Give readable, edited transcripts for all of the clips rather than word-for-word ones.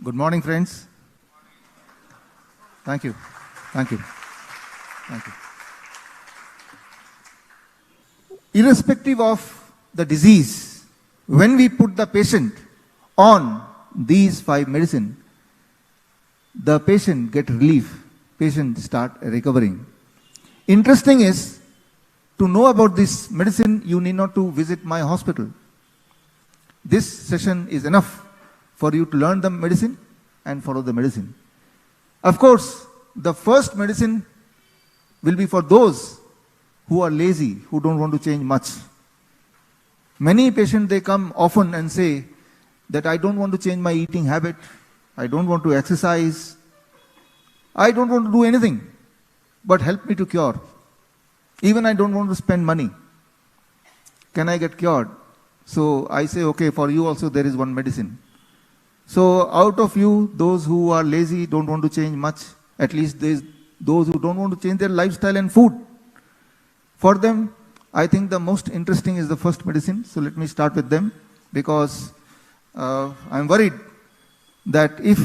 Good morning, friends. Thank you. Thank you. Thank you. Irrespective of the disease, when we put the patient on these 5 medicine, the patient get relief, patient start recovering. Interesting is, to know about this medicine, you need not to visit my hospital. This session is enough for you to learn the medicine and follow the medicine. Of course, the first medicine will be for those who are lazy, who don't want to change much. Many patients, they come often and say that I don't want to change my eating habit, I don't want to exercise, I don't want to do anything, but help me to cure. Even I don't want to spend money. Can I get cured? So I say, okay, for you also there is one medicine. So out of you, those who are lazy, don't want to change much, at least there's those who don't want to change their lifestyle and food. For them, I think the most interesting is the first medicine. So let me start with them, because I'm worried that if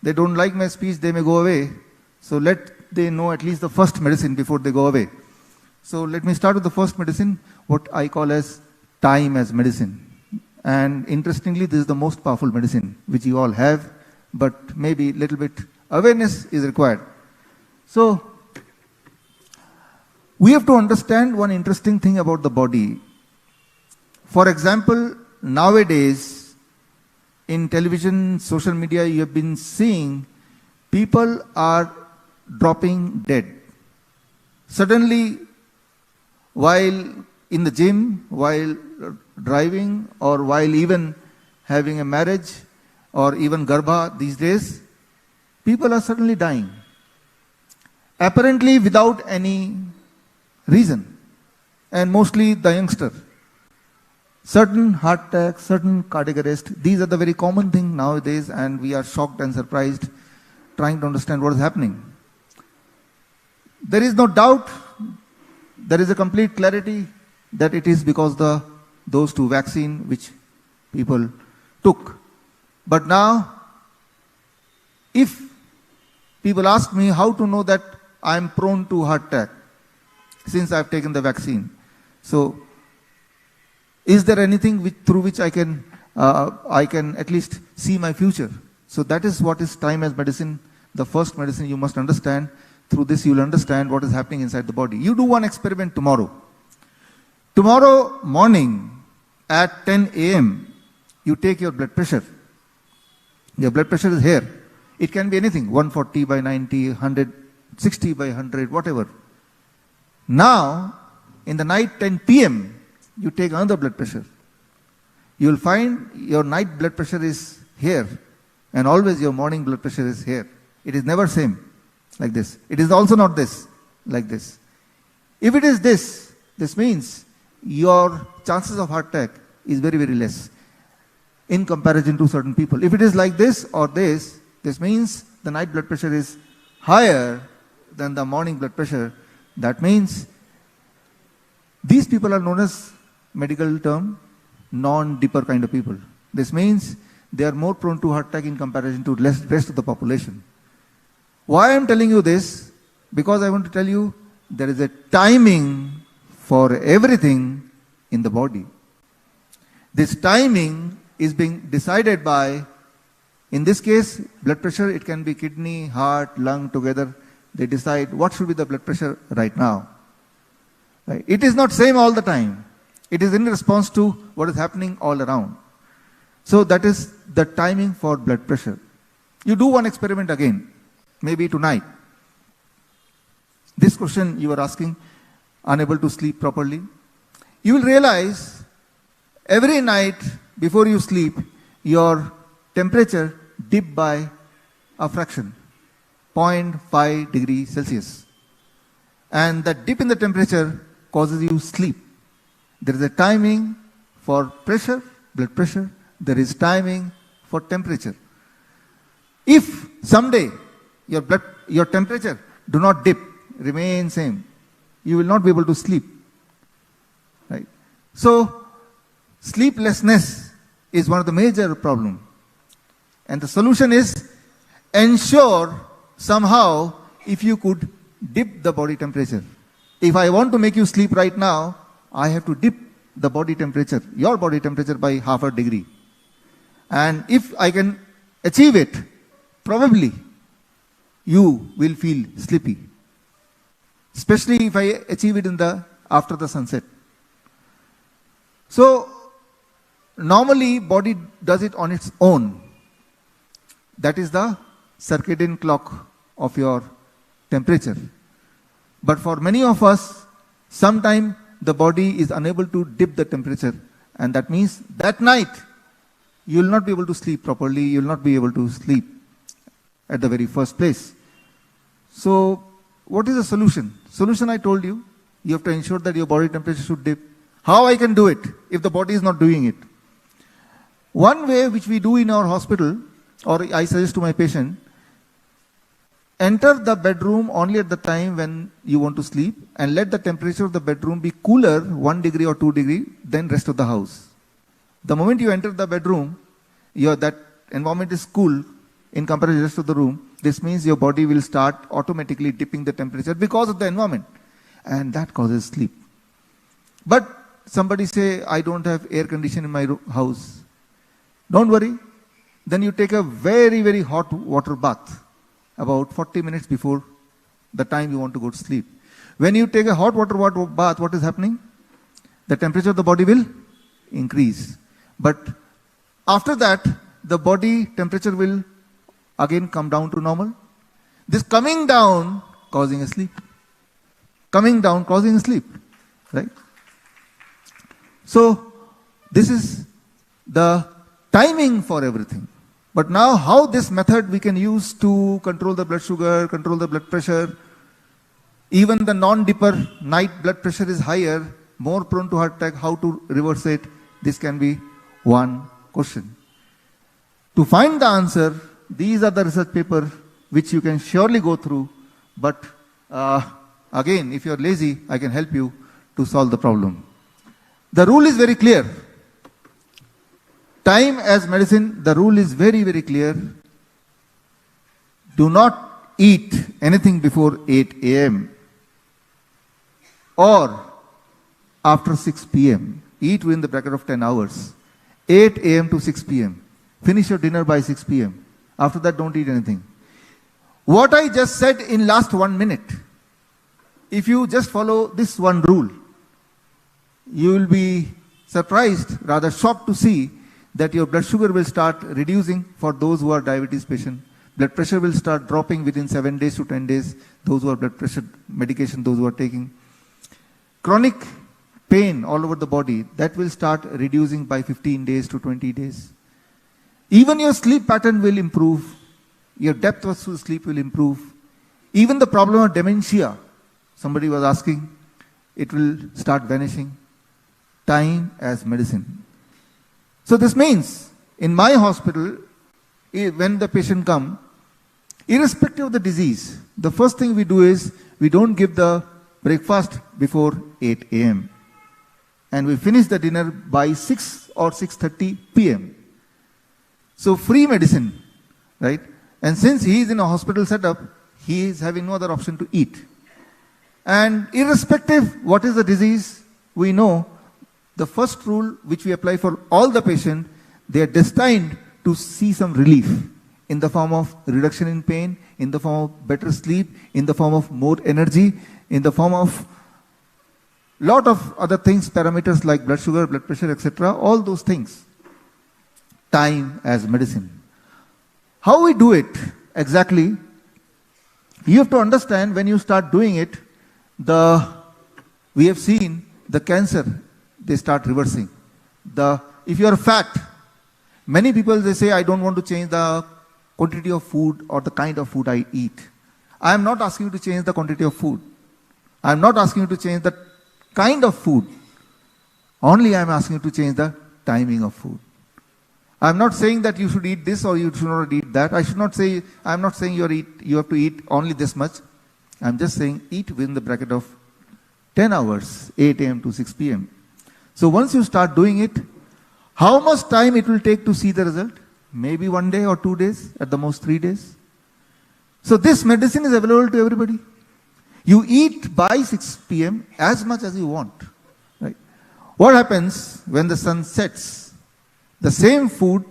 they don't like my speech, they may go away. So let they know at least the first medicine before they go away. So let me start with the first medicine, what I call as time as medicine. And interestingly, this is the most powerful medicine which you all have, but maybe little bit awareness is required. So we have to understand one interesting thing about the body. For example, nowadays in television, social media, you have been seeing people are dropping dead. Suddenly, while in the gym, while driving, or while even having a marriage, or even garbha these days, people are suddenly dying. Apparently without any reason, and mostly the youngster. Certain heart attack, certain cardiac arrest, these are the very common thing nowadays, and we are shocked and surprised trying to understand what is happening. There is no doubt, there is a complete clarity that it is because those 2 vaccines which people took. But now, if people ask me how to know that I am prone to heart attack since I have taken the vaccine, so is there anything through which I can at least see my future? So that is what is time as medicine. The first medicine you must understand. Through this you will understand what is happening inside the body. You do one experiment tomorrow. Tomorrow morning at 10 a.m. you take your blood pressure. Your blood pressure is here. It can be anything, 140 by 90, 160 by 100, whatever. Now, in the night 10 p.m., you take another blood pressure. You will find your night blood pressure is here, and always your morning blood pressure is here. It is never same, like this. It is also not this, like this. If it is this, this means your chances of heart attack is very, very less in comparison to certain people. If it is like this or this, this means the night blood pressure is higher than the morning blood pressure. That means these people are known as, medical term, non-dipper kind of people. This means they are more prone to heart attack in comparison to the rest of the population. Why I am telling you this? Because I want to tell you there is a timing for everything in the body. This timing is being decided by, in this case, blood pressure. It can be kidney, heart, lung together. They decide what should be the blood pressure right now. Right? It is not same all the time. It is in response to what is happening all around. So that is the timing for blood pressure. You do one experiment again, maybe tonight. This question you are asking, unable to sleep properly. You will realize every night before you sleep, your temperature dip by a fraction, 0.5 degrees Celsius. And that dip in the temperature causes you sleep. There is a timing for pressure, blood pressure. There is timing for temperature. If someday your temperature do not dip, remain same, you will not be able to sleep. Right? So sleeplessness is one of the major problems. And the solution is ensure somehow if you could dip the body temperature. If I want to make you sleep right now, I have to dip the body temperature, your body temperature by half a degree. And if I can achieve it, probably you will feel sleepy. Especially if I achieve it after the sunset. So, normally body does it on its own. That is the circadian clock of your temperature. But for many of us, sometimes the body is unable to dip the temperature. And that means that night, you will not be able to sleep properly, you will not be able to sleep at the very first place. So, what is the solution? Solution I told you, you have to ensure that your body temperature should dip. How I can do it if the body is not doing it? One way which we do in our hospital, or I suggest to my patient, enter the bedroom only at the time when you want to sleep and let the temperature of the bedroom be cooler 1 degree or 2 degree than rest of the house. The moment you enter the bedroom, that environment is cool in comparison to the rest of the room. This means your body will start automatically dipping the temperature because of the environment. And that causes sleep. But somebody say, I don't have air condition in my house. Don't worry. Then you take a very, very hot water bath about 40 minutes before the time you want to go to sleep. When you take a hot water bath, what is happening? The temperature of the body will increase. But after that, the body temperature will again come down to normal. This coming down causing a sleep. Coming down causing a sleep. Right? So, this is the timing for everything. But now how this method we can use to control the blood sugar, control the blood pressure. Even the non-dipper night blood pressure is higher, more prone to heart attack. How to reverse it? This can be one question. To find the answer, these are the research papers which you can surely go through. But again, if you are lazy, I can help you to solve the problem. The rule is very clear. Time as medicine, the rule is very, very clear. Do not eat anything before 8 a.m. or after 6 p.m. Eat within the bracket of 10 hours. 8 a.m. to 6 p.m. Finish your dinner by 6 p.m. After that, don't eat anything. What I just said in last 1 minute, if you just follow this one rule, you will be surprised, rather shocked to see that your blood sugar will start reducing for those who are diabetes patients. Blood pressure will start dropping within 7 days to 10 days, those who are blood pressure medication, those who are taking. Chronic pain all over the body, that will start reducing by 15 days to 20 days. Even your sleep pattern will improve. Your depth of sleep will improve. Even the problem of dementia, somebody was asking, it will start vanishing. Time as medicine. So this means, in my hospital, when the patient comes, irrespective of the disease, the first thing we do is, we don't give the breakfast before 8 a.m. And we finish the dinner by 6 or 6:30 p.m. So free medicine, right? And since he is in a hospital setup, he is having no other option to eat. And irrespective what is the disease, we know the first rule which we apply for all the patients, they are destined to see some relief in the form of reduction in pain, in the form of better sleep, in the form of more energy, in the form of lot of other things, parameters like blood sugar, blood pressure, etc. All those things. Time as medicine. How we do it exactly? You have to understand when you start doing it, we have seen the cancer, they start reversing. If you are fat, many people they say, I don't want to change the quantity of food or the kind of food I eat. I am not asking you to change the quantity of food. I am not asking you to change the kind of food. Only I am asking you to change the timing of food. I am not saying that you should eat this or you should not eat that. I am not saying you have to eat only this much. I am just saying eat within the bracket of 10 hours, 8 a.m. to 6 p.m. So once you start doing it, how much time it will take to see the result? maybe 1 day or 2 days, at the most 3 days. So this medicine is available to everybody. You eat by 6 p.m. as much as you want. Right? What happens when the sun sets? The same food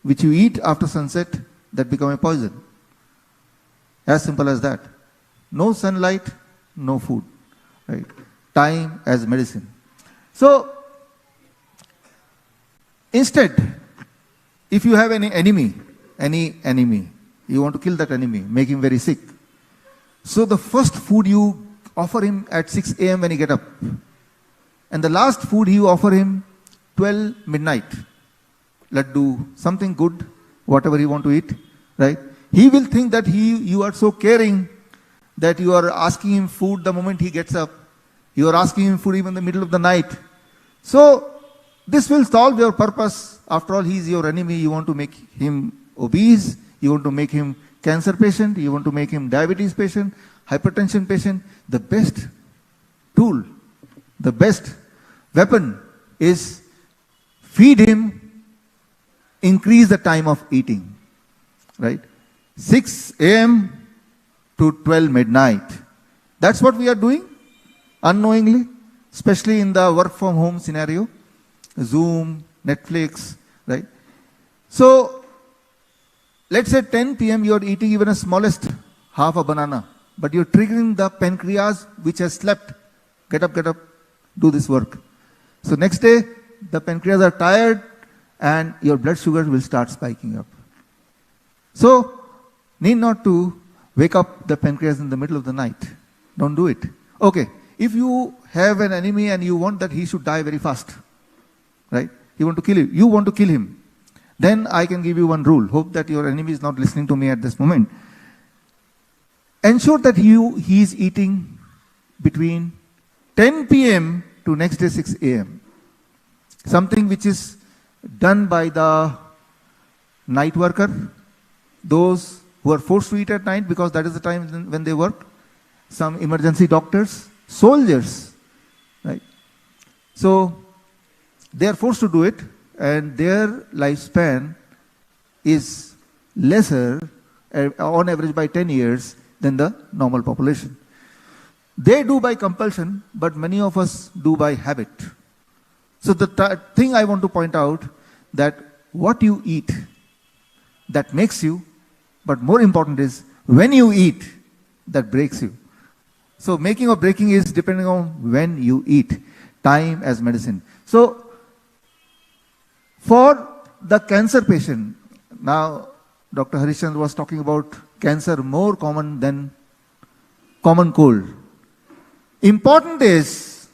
which you eat after sunset, that become a poison. As simple as that. No sunlight, no food. Right? Time as medicine. So, instead, if you have any enemy, you want to kill that enemy, make him very sick. So the first food you offer him at 6 a.m. when he get up. And the last food you offer him 12 midnight. Laddu, something good, whatever he want to eat, right? He will think that you are so caring that you are asking him food the moment he gets up. You are asking him food even in the middle of the night. So this will solve your purpose. After all, he is your enemy. You want to make him obese. You want to make him cancer patient. You want to make him diabetes patient, hypertension patient. The best tool, the best weapon is feed him, increase the time of eating. Right? 6 a.m. to 12 midnight. That's what we are doing unknowingly, especially in the work from home scenario. Zoom, Netflix, right? So, let's say 10 p.m. you are eating even a smallest half a banana, but you're triggering the pancreas which has slept. Get up, do this work. So next day, the pancreas are tired and your blood sugar will start spiking up. So, need not to wake up the pancreas in the middle of the night. Don't do it. Okay, if you have an enemy and you want that he should die very fast, right? You want to kill him. You want to kill him. Then I can give you one rule. Hope that your enemy is not listening to me at this moment. Ensure that he is eating between 10 p.m. to next day 6 a.m. Something which is done by the night worker, those who are forced to eat at night because that is the time when they work, some emergency doctors, soldiers, right? So, they are forced to do it and their lifespan is lesser on average by 10 years than the normal population. They do by compulsion, but many of us do by habit. So the thing I want to point out that what you eat, that makes you, but more important is when you eat, that breaks you. So making or breaking is depending on when you eat. Time as medicine. So for the cancer patient, now Dr. Harishchandra was talking about cancer more common than common cold. Important is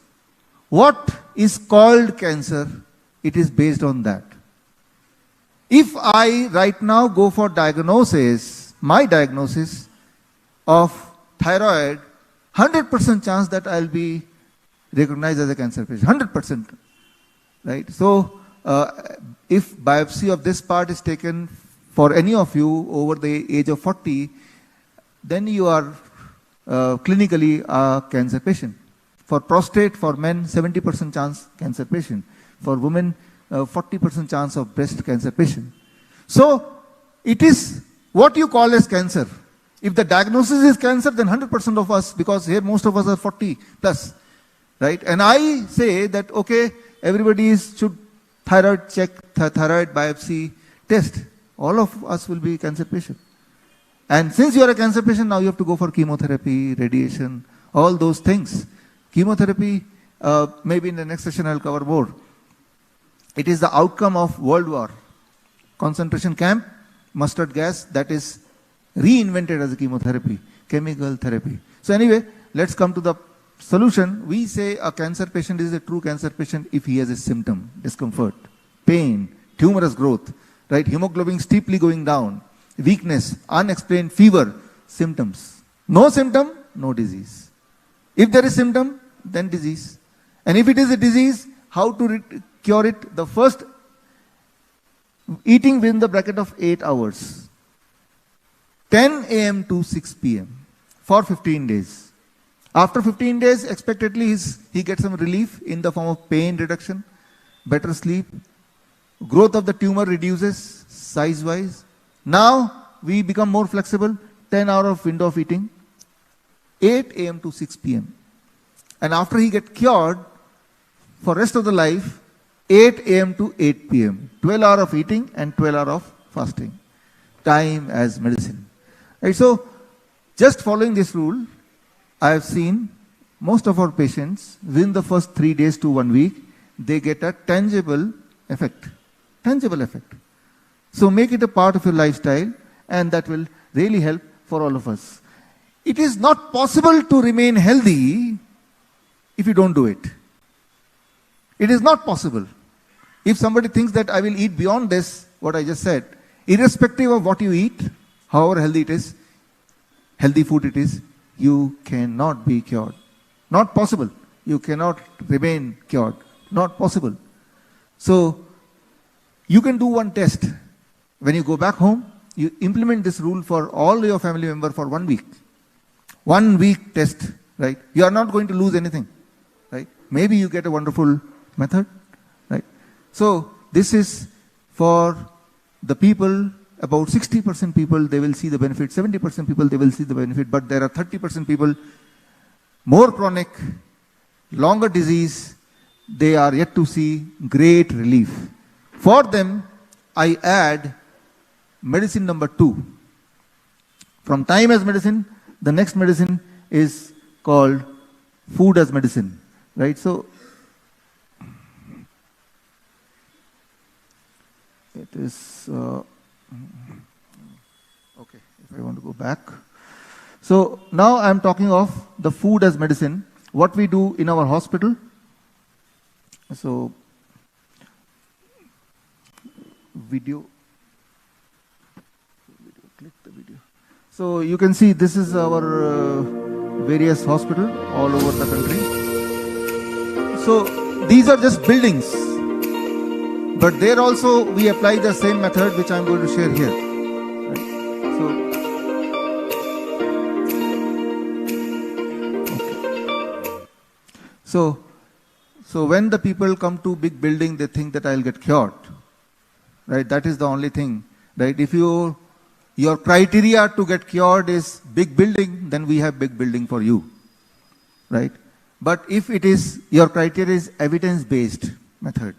what is called cancer, it is based on that. If I right now go for diagnosis, my diagnosis of thyroid, 100% chance that I'll be recognized as a cancer patient, 100%, right? So, if biopsy of this part is taken for any of you over the age of 40, then you are clinically a cancer patient. For prostate, for men, 70% chance cancer patient. For women, 40% chance of breast cancer patient. So, it is what you call as cancer. If the diagnosis is cancer, then 100% of us, because here most of us are 40 plus, right? And I say that, okay, everybody should thyroid check, thyroid biopsy test. All of us will be cancer patient. And since you are a cancer patient, now you have to go for chemotherapy, radiation, all those things. Chemotherapy, maybe in the next session I'll cover more. It is the outcome of World War. Concentration camp, mustard gas, that is reinvented as a chemotherapy, chemical therapy. So anyway, let's come to the solution. We say a cancer patient is a true cancer patient if he has a symptom, discomfort, pain, tumorous growth, right? Hemoglobin steeply going down, weakness, unexplained fever, symptoms. No symptom, no disease. If there is symptom, then disease. And if it is a disease, how to cure it? The first, eating within the bracket of 8 hours. 10 a.m. to 6 p.m. for 15 days. After 15 days, expectedly he gets some relief in the form of pain reduction, better sleep, growth of the tumor reduces, size-wise. Now we become more flexible, 10 hours of window of eating, 8 a.m. to 6 p.m. And after he get cured, for rest of the life, 8 a.m. to 8 p.m. 12 hours of eating and 12 hours of fasting. Time as medicine. Right, so just following this rule, I have seen most of our patients, within the first 3 days to 1 week, they get a tangible effect. Tangible effect. So make it a part of your lifestyle, and that will really help for all of us. It is not possible to remain healthy if you don't do it. It is not possible. If somebody thinks that I will eat beyond this, what I just said, irrespective of what you eat, however healthy it is, healthy food it is, you cannot be cured. Not possible. You cannot remain cured. Not possible. So, you can do one test. When you go back home, you implement this rule for all your family members for 1 week. 1 week test, right? You are not going to lose anything, right? Maybe you get a wonderful method, right? So, this is for the people, about 60% people, they will see the benefit, 70% people, they will see the benefit, but there are 30% people, more chronic, longer disease, they are yet to see great relief. For them, I add medicine number 2. From time as medicine, the next medicine is called food as medicine, right? So, it is, okay, if I want to go back. So, now I am talking of the food as medicine, what we do in our hospital. So, video, click the video. So, you can see this is our various hospital all over the country. So, these are just buildings. But there also we apply the same method which I am going to share here. Right? So when the people come to big building, they think that I'll get cured. Right? That is the only thing. Right? If your criteria to get cured is big building, then we have big building for you. Right? But if it is your criteria is evidence-based method,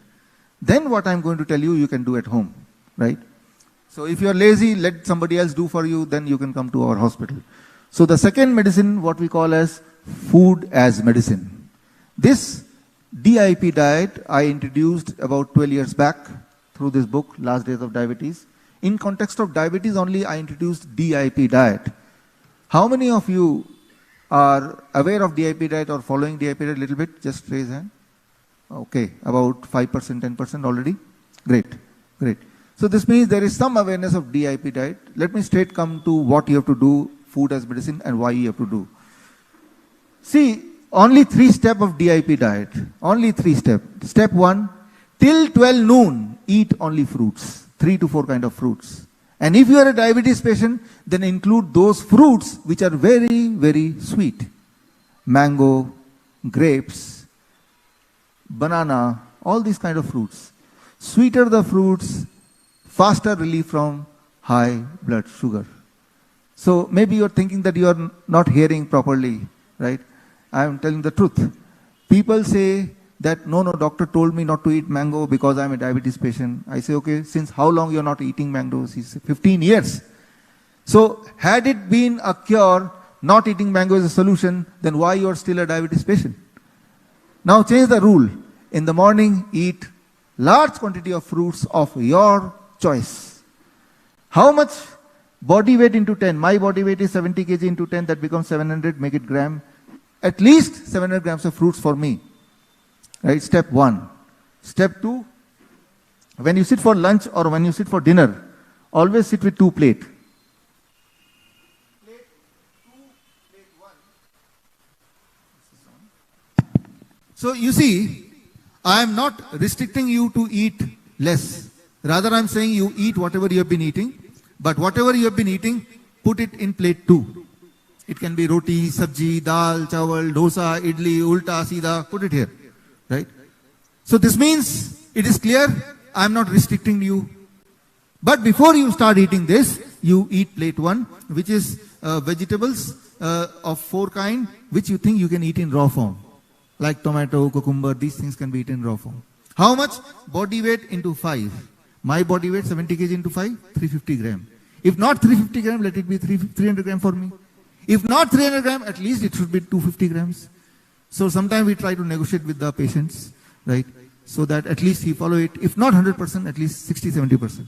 then what I'm going to tell you, you can do at home, right? So if you're lazy, let somebody else do for you, then you can come to our hospital. So the second medicine, what we call as food as medicine. This DIP diet I introduced about 12 years back through this book, Last Days of Diabetes. In context of diabetes only, I introduced DIP diet. How many of you are aware of DIP diet or following DIP diet a little bit? Just raise hand. Okay, about 5%, 10% already. Great, great. So this means there is some awareness of DIP diet. Let me straight come to what you have to do, food as medicine, and why you have to do. See, only 3 steps of DIP diet. Only 3 steps. Step 1, till 12 noon, eat only fruits. 3 to 4 kind of fruits. And if you are a diabetes patient, then include those fruits which are very, very sweet. Mango, grapes, banana, all these kind of fruits. Sweeter the fruits, faster relief from high blood sugar. So maybe you're thinking that you are not hearing properly, right? I am telling the truth. People say that, no, doctor told me not to eat mango because I'm a diabetes patient. I say, okay, since how long you're not eating mangoes? He said, 15 years. So had it been a cure, not eating mango is a solution, then why you are still a diabetes patient? Now change the rule. In the morning, eat large quantity of fruits of your choice. How much? Body weight into 10. My body weight is 70 kg into 10. That becomes 700. Make it gram. At least 700 grams of fruits for me. Right? Step 1. Step 2. When you sit for lunch or when you sit for dinner, always sit with 2 plates. So you see, I am not restricting you to eat less. Rather, I am saying you eat whatever you have been eating, but whatever you have been eating, put it in plate 2. It can be roti, sabji, dal, chawal, dosa, idli, ulta, sida, put it here. Right? So this means, it is clear, I am not restricting you But before you start eating this, you eat plate 1, which is vegetables of 4 kinds, which you think you can eat in raw form. Like tomato, cucumber, these things can be eaten in raw form. How much? Body weight into 5. My body weight 70 kg into 5, 350 gram. If not 350 gram, let it be 300 gram for me. If not 300 gram, at least it should be 250 grams. So sometimes we try to negotiate with the patients, right? So that at least he follow it. If not 100%, at least 60-70%.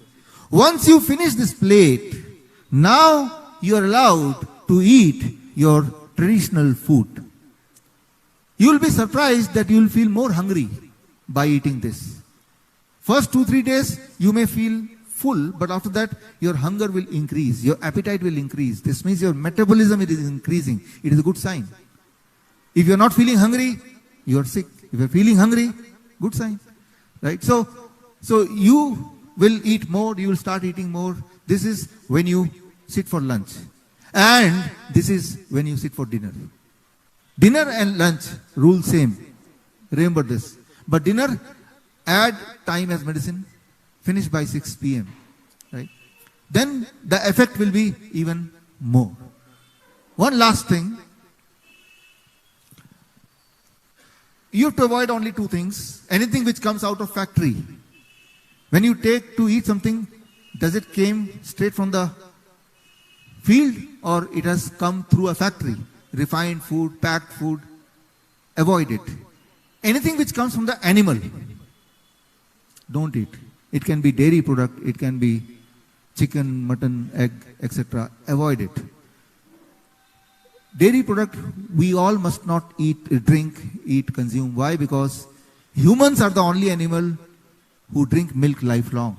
Once you finish this plate, now you are allowed to eat your traditional food. You will be surprised that you will feel more hungry by eating this. First 2-3 days, you may feel full, but after that, your hunger will increase, your appetite will increase. This means your metabolism is increasing. It is a good sign. If you are not feeling hungry, you are sick. If you are feeling hungry, good sign. Right? So you will eat more, you will start eating more. This is when you sit for lunch. And this is when you sit for dinner. Dinner and lunch, rule same. Remember this. But dinner, add time as medicine, finish by 6 p.m. Right? Then the effect will be even more. One last thing. You have to avoid only 2 things. Anything which comes out of factory. When you take to eat something, does it came straight from the field or it has come through a factory? Refined food, packed food, avoid it. Anything which comes from the animal, don't eat. It can be dairy product, it can be chicken, mutton, egg, etc. Avoid it. Dairy product, we all must not eat, drink, eat, consume. Why? Because humans are the only animal who drink milk lifelong.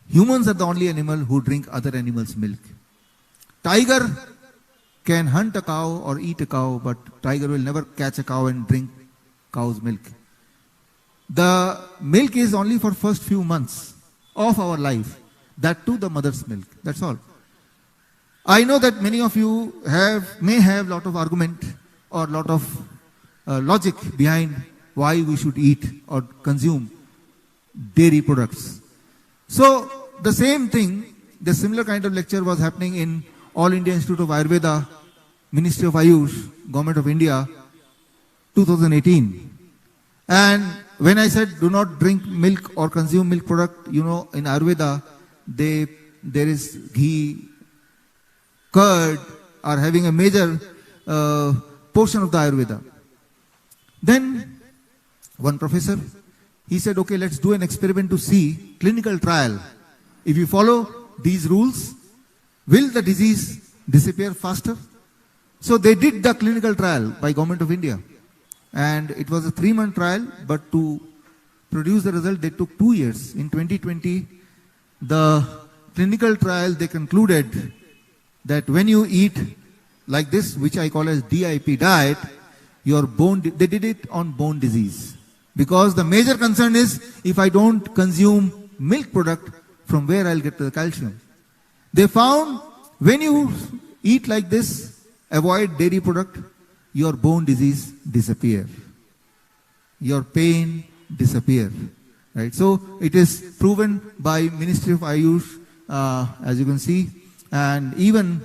Humans are the only animal who drink other animals' milk. Tiger can hunt a cow or eat a cow, but tiger will never catch a cow and drink cow's milk. The milk is only for first few months of our life. That too the mother's milk. That's all. I know that many of you may have lot of argument or lot of logic behind why we should eat or consume dairy products. So the same thing, the similar kind of lecture was happening in All India Institute of Ayurveda, Ministry of Ayush, Government of India, 2018. And when I said do not drink milk or consume milk product, you know, in Ayurveda, there is ghee, curd are having a major portion of the Ayurveda. Then one professor, he said, okay, let's do an experiment to see clinical trial. If you follow these rules, will the disease disappear faster? So they did the clinical trial by Government of India. And it was a 3-month trial, but to produce the result, they took 2 years. In 2020, the clinical trial, they concluded that when you eat like this, which I call as DIP diet, your bone, they did it on bone disease. Because the major concern is, if I don't consume milk product, from where I'll get the calcium. They found when you eat like this, avoid dairy product, your bone disease disappear. Your pain disappear. Right? So it is proven by Ministry of Ayush, as you can see, and even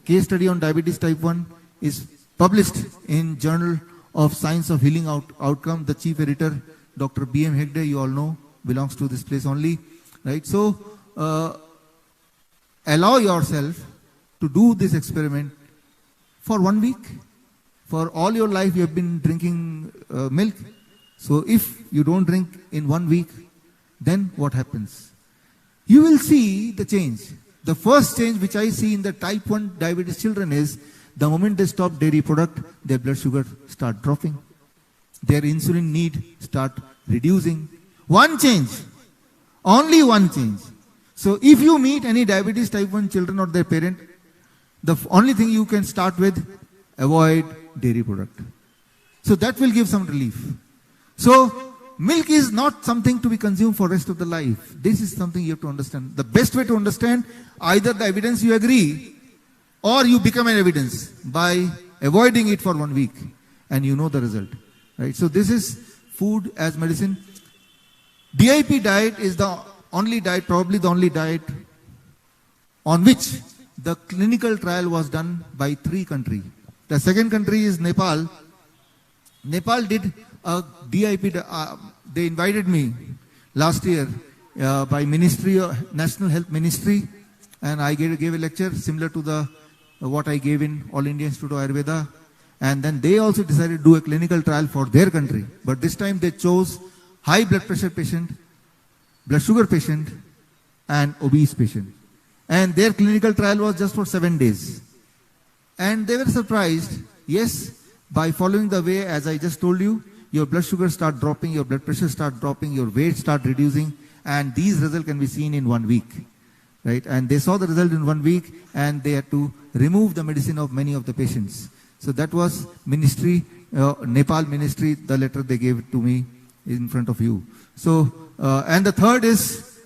case study on diabetes type 1 is published in Journal of Science of Healing Outcome. The chief editor, Dr. B.M. Hegde, you all know, belongs to this place only. Right? So allow yourself to do this experiment for 1 week. For all your life you have been drinking milk. So if you don't drink in 1 week, then what happens? You will see the change. The first change which I see in the type 1 diabetes children is, the moment they stop dairy product, their blood sugar start dropping. Their insulin need start reducing. One change. Only one change. So if you meet any diabetes type 1 children or their parent, the only thing you can start with, avoid dairy product. So that will give some relief. So milk is not something to be consumed for rest of the life. This is something you have to understand. The best way to understand, either the evidence you agree or you become an evidence by avoiding it for 1 week and you know the result. Right? So this is food as medicine. DIP diet is the only diet, probably the only diet on which the clinical trial was done by 3 countries. The second country is Nepal. Nepal did a DIP, they invited me last year by National Health Ministry, and I gave a lecture similar to what I gave in All India Institute of Ayurveda. And then they also decided to do a clinical trial for their country. But this time they chose high blood pressure patient, blood sugar patient, and obese patient. And their clinical trial was just for 7 days. And they were surprised. Yes, by following the way, as I just told you, your blood sugar start dropping, your blood pressure start dropping, your weight start reducing, and these results can be seen in 1 week. Right? And they saw the result in 1 week, and they had to remove the medicine of many of the patients. So that was ministry, Nepal ministry, the letter they gave to me in front of you. So, and the third is,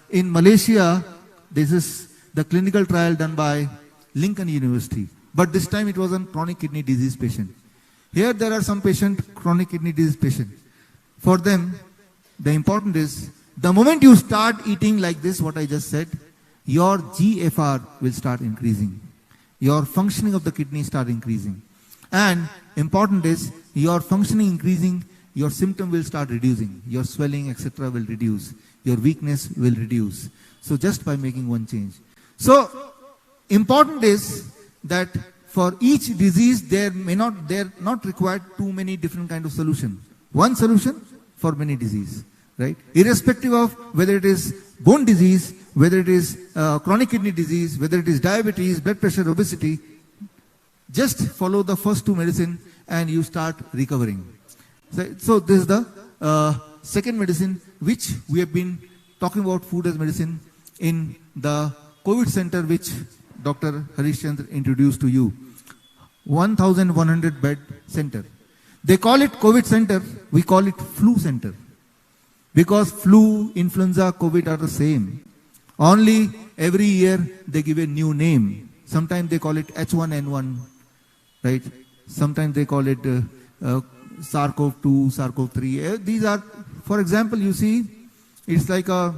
in Malaysia, this is the clinical trial done by Lincoln University. But this time it was on chronic kidney disease patient. Here there are some chronic kidney disease patient. For them, the important is, the moment you start eating like this, what I just said, your GFR will start increasing. Your functioning of the kidney start increasing. And important is, your functioning increasing, your symptom will start reducing. Your swelling, etc. will reduce. Your weakness will reduce. So just by making one change. So important is that for each disease, they're not required too many different kind of solution. One solution for many disease, right? Irrespective of whether it is bone disease, whether it is chronic kidney disease, whether it is diabetes, blood pressure, obesity, just follow the first 2 medicine and you start recovering. So this is the second medicine which we have been talking about, food as medicine, in the COVID center which Dr. Harish Chandra introduced to you. 1,100 bed center. They call it COVID center, we call it flu center. Because flu, influenza, COVID are the same. Only every year they give a new name. Sometimes they call it H1N1, right? Sometimes they call it SARS-CoV-2, SARS-CoV-3. These are, for example, you see, it's like a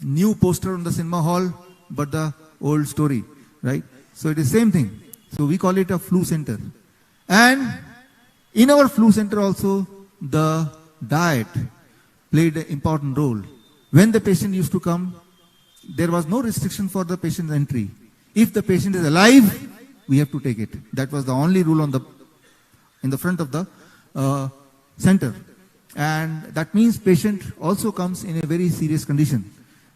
new poster on the cinema hall, but the old story, right? So it is same thing. So we call it a flu center. And in our flu center also, the diet played an important role. When the patient used to come, there was no restriction for the patient's entry. If the patient is alive, we have to take it. That was the only rule in the front of the center. And that means patient also comes in a very serious condition.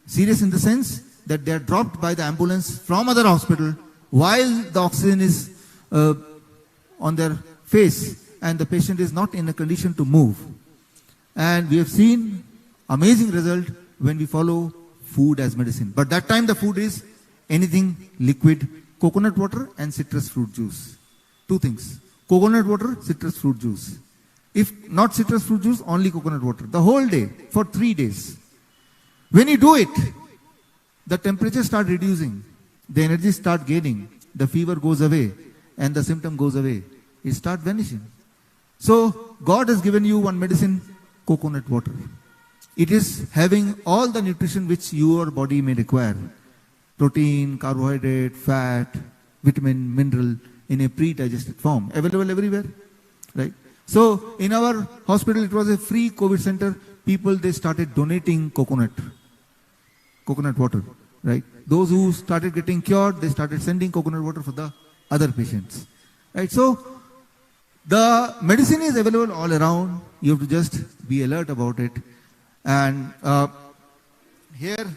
Serious in the sense that they are dropped by the ambulance from other hospital while the oxygen is on their face and the patient is not in a condition to move. And we have seen amazing result when we follow food as medicine. But that time the food is anything liquid, coconut water and citrus fruit juice. 2 things. Coconut water, citrus fruit juice. If not citrus fruit juice, only coconut water. The whole day, for 3 days. When you do it, the temperature starts reducing. The energy starts gaining. The fever goes away. And the symptom goes away. It starts vanishing. So, God has given you one medicine, coconut water. It is having all the nutrition which your body may require. Protein, carbohydrate, fat, vitamin, mineral in a pre-digested form. Available everywhere. Right? So, in our hospital, it was a free COVID center. People, they started donating coconut water. Right? Those who started getting cured, they started sending coconut water for the other patients. Right? So, the medicine is available all around. You have to just be alert about it. And here,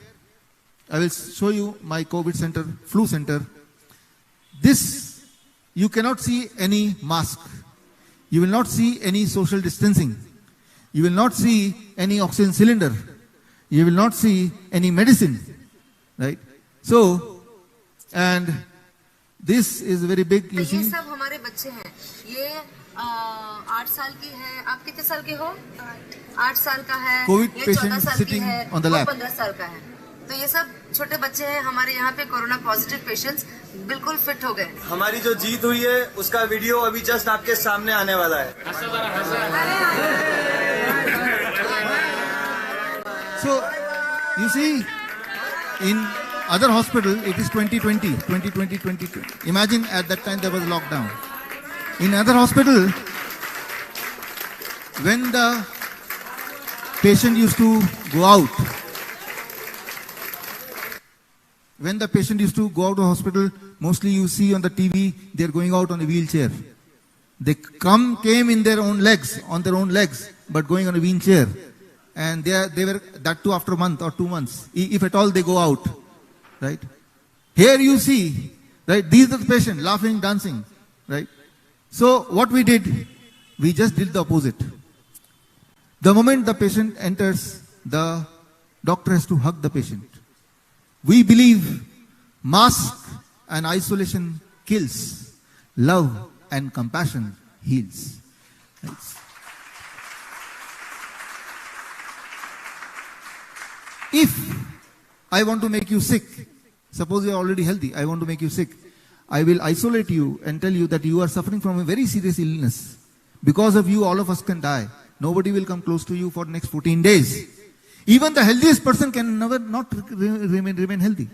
I will show you my COVID center, flu center. This, you cannot see any mask. You will not see any social distancing. You will not see any oxygen cylinder. You will not see any medicine. Right? So, and this is very big, you see. ये सब हमारे बच्चे हैं. ये 8 साल की है. आप कितने साल के हो? 8 साल का है. COVID ये patient 14 साल sitting की है. on the lap. 15 साल का है. तो ये सब छोटे बच्चे हैं. हमारे यहाँ पे कोरोना पॉजिटिव पेशेंट्स बिल्कुल फिट हो गए. हमारी जो जीत हुई है उसका वीडियो अभी जस्ट आपके सामने आने वाला है. So, You see, in other hospital, it is 2020, 2020, 2020. Imagine at that time there was lockdown. In other hospital, when the patient used to go out, when the patient used to go out of hospital, mostly you see on the TV, they're going out on a wheelchair. They came in their own legs, but going on a wheelchair. And they were, that too after a month or 2 months, if at all they go out, right? Here you see, right, these are the patient, laughing, dancing, right? So what we did, we just did the opposite. The moment the patient enters, the doctor has to hug the patient. We believe mask and isolation kills, love and compassion heals. Right? If I want to make you sick, suppose you are already healthy, I want to make you sick, I will isolate you and tell you that you are suffering from a very serious illness. Because of you, all of us can die. Nobody will come close to you for the next 14 days. Even the healthiest person can never not remain healthy.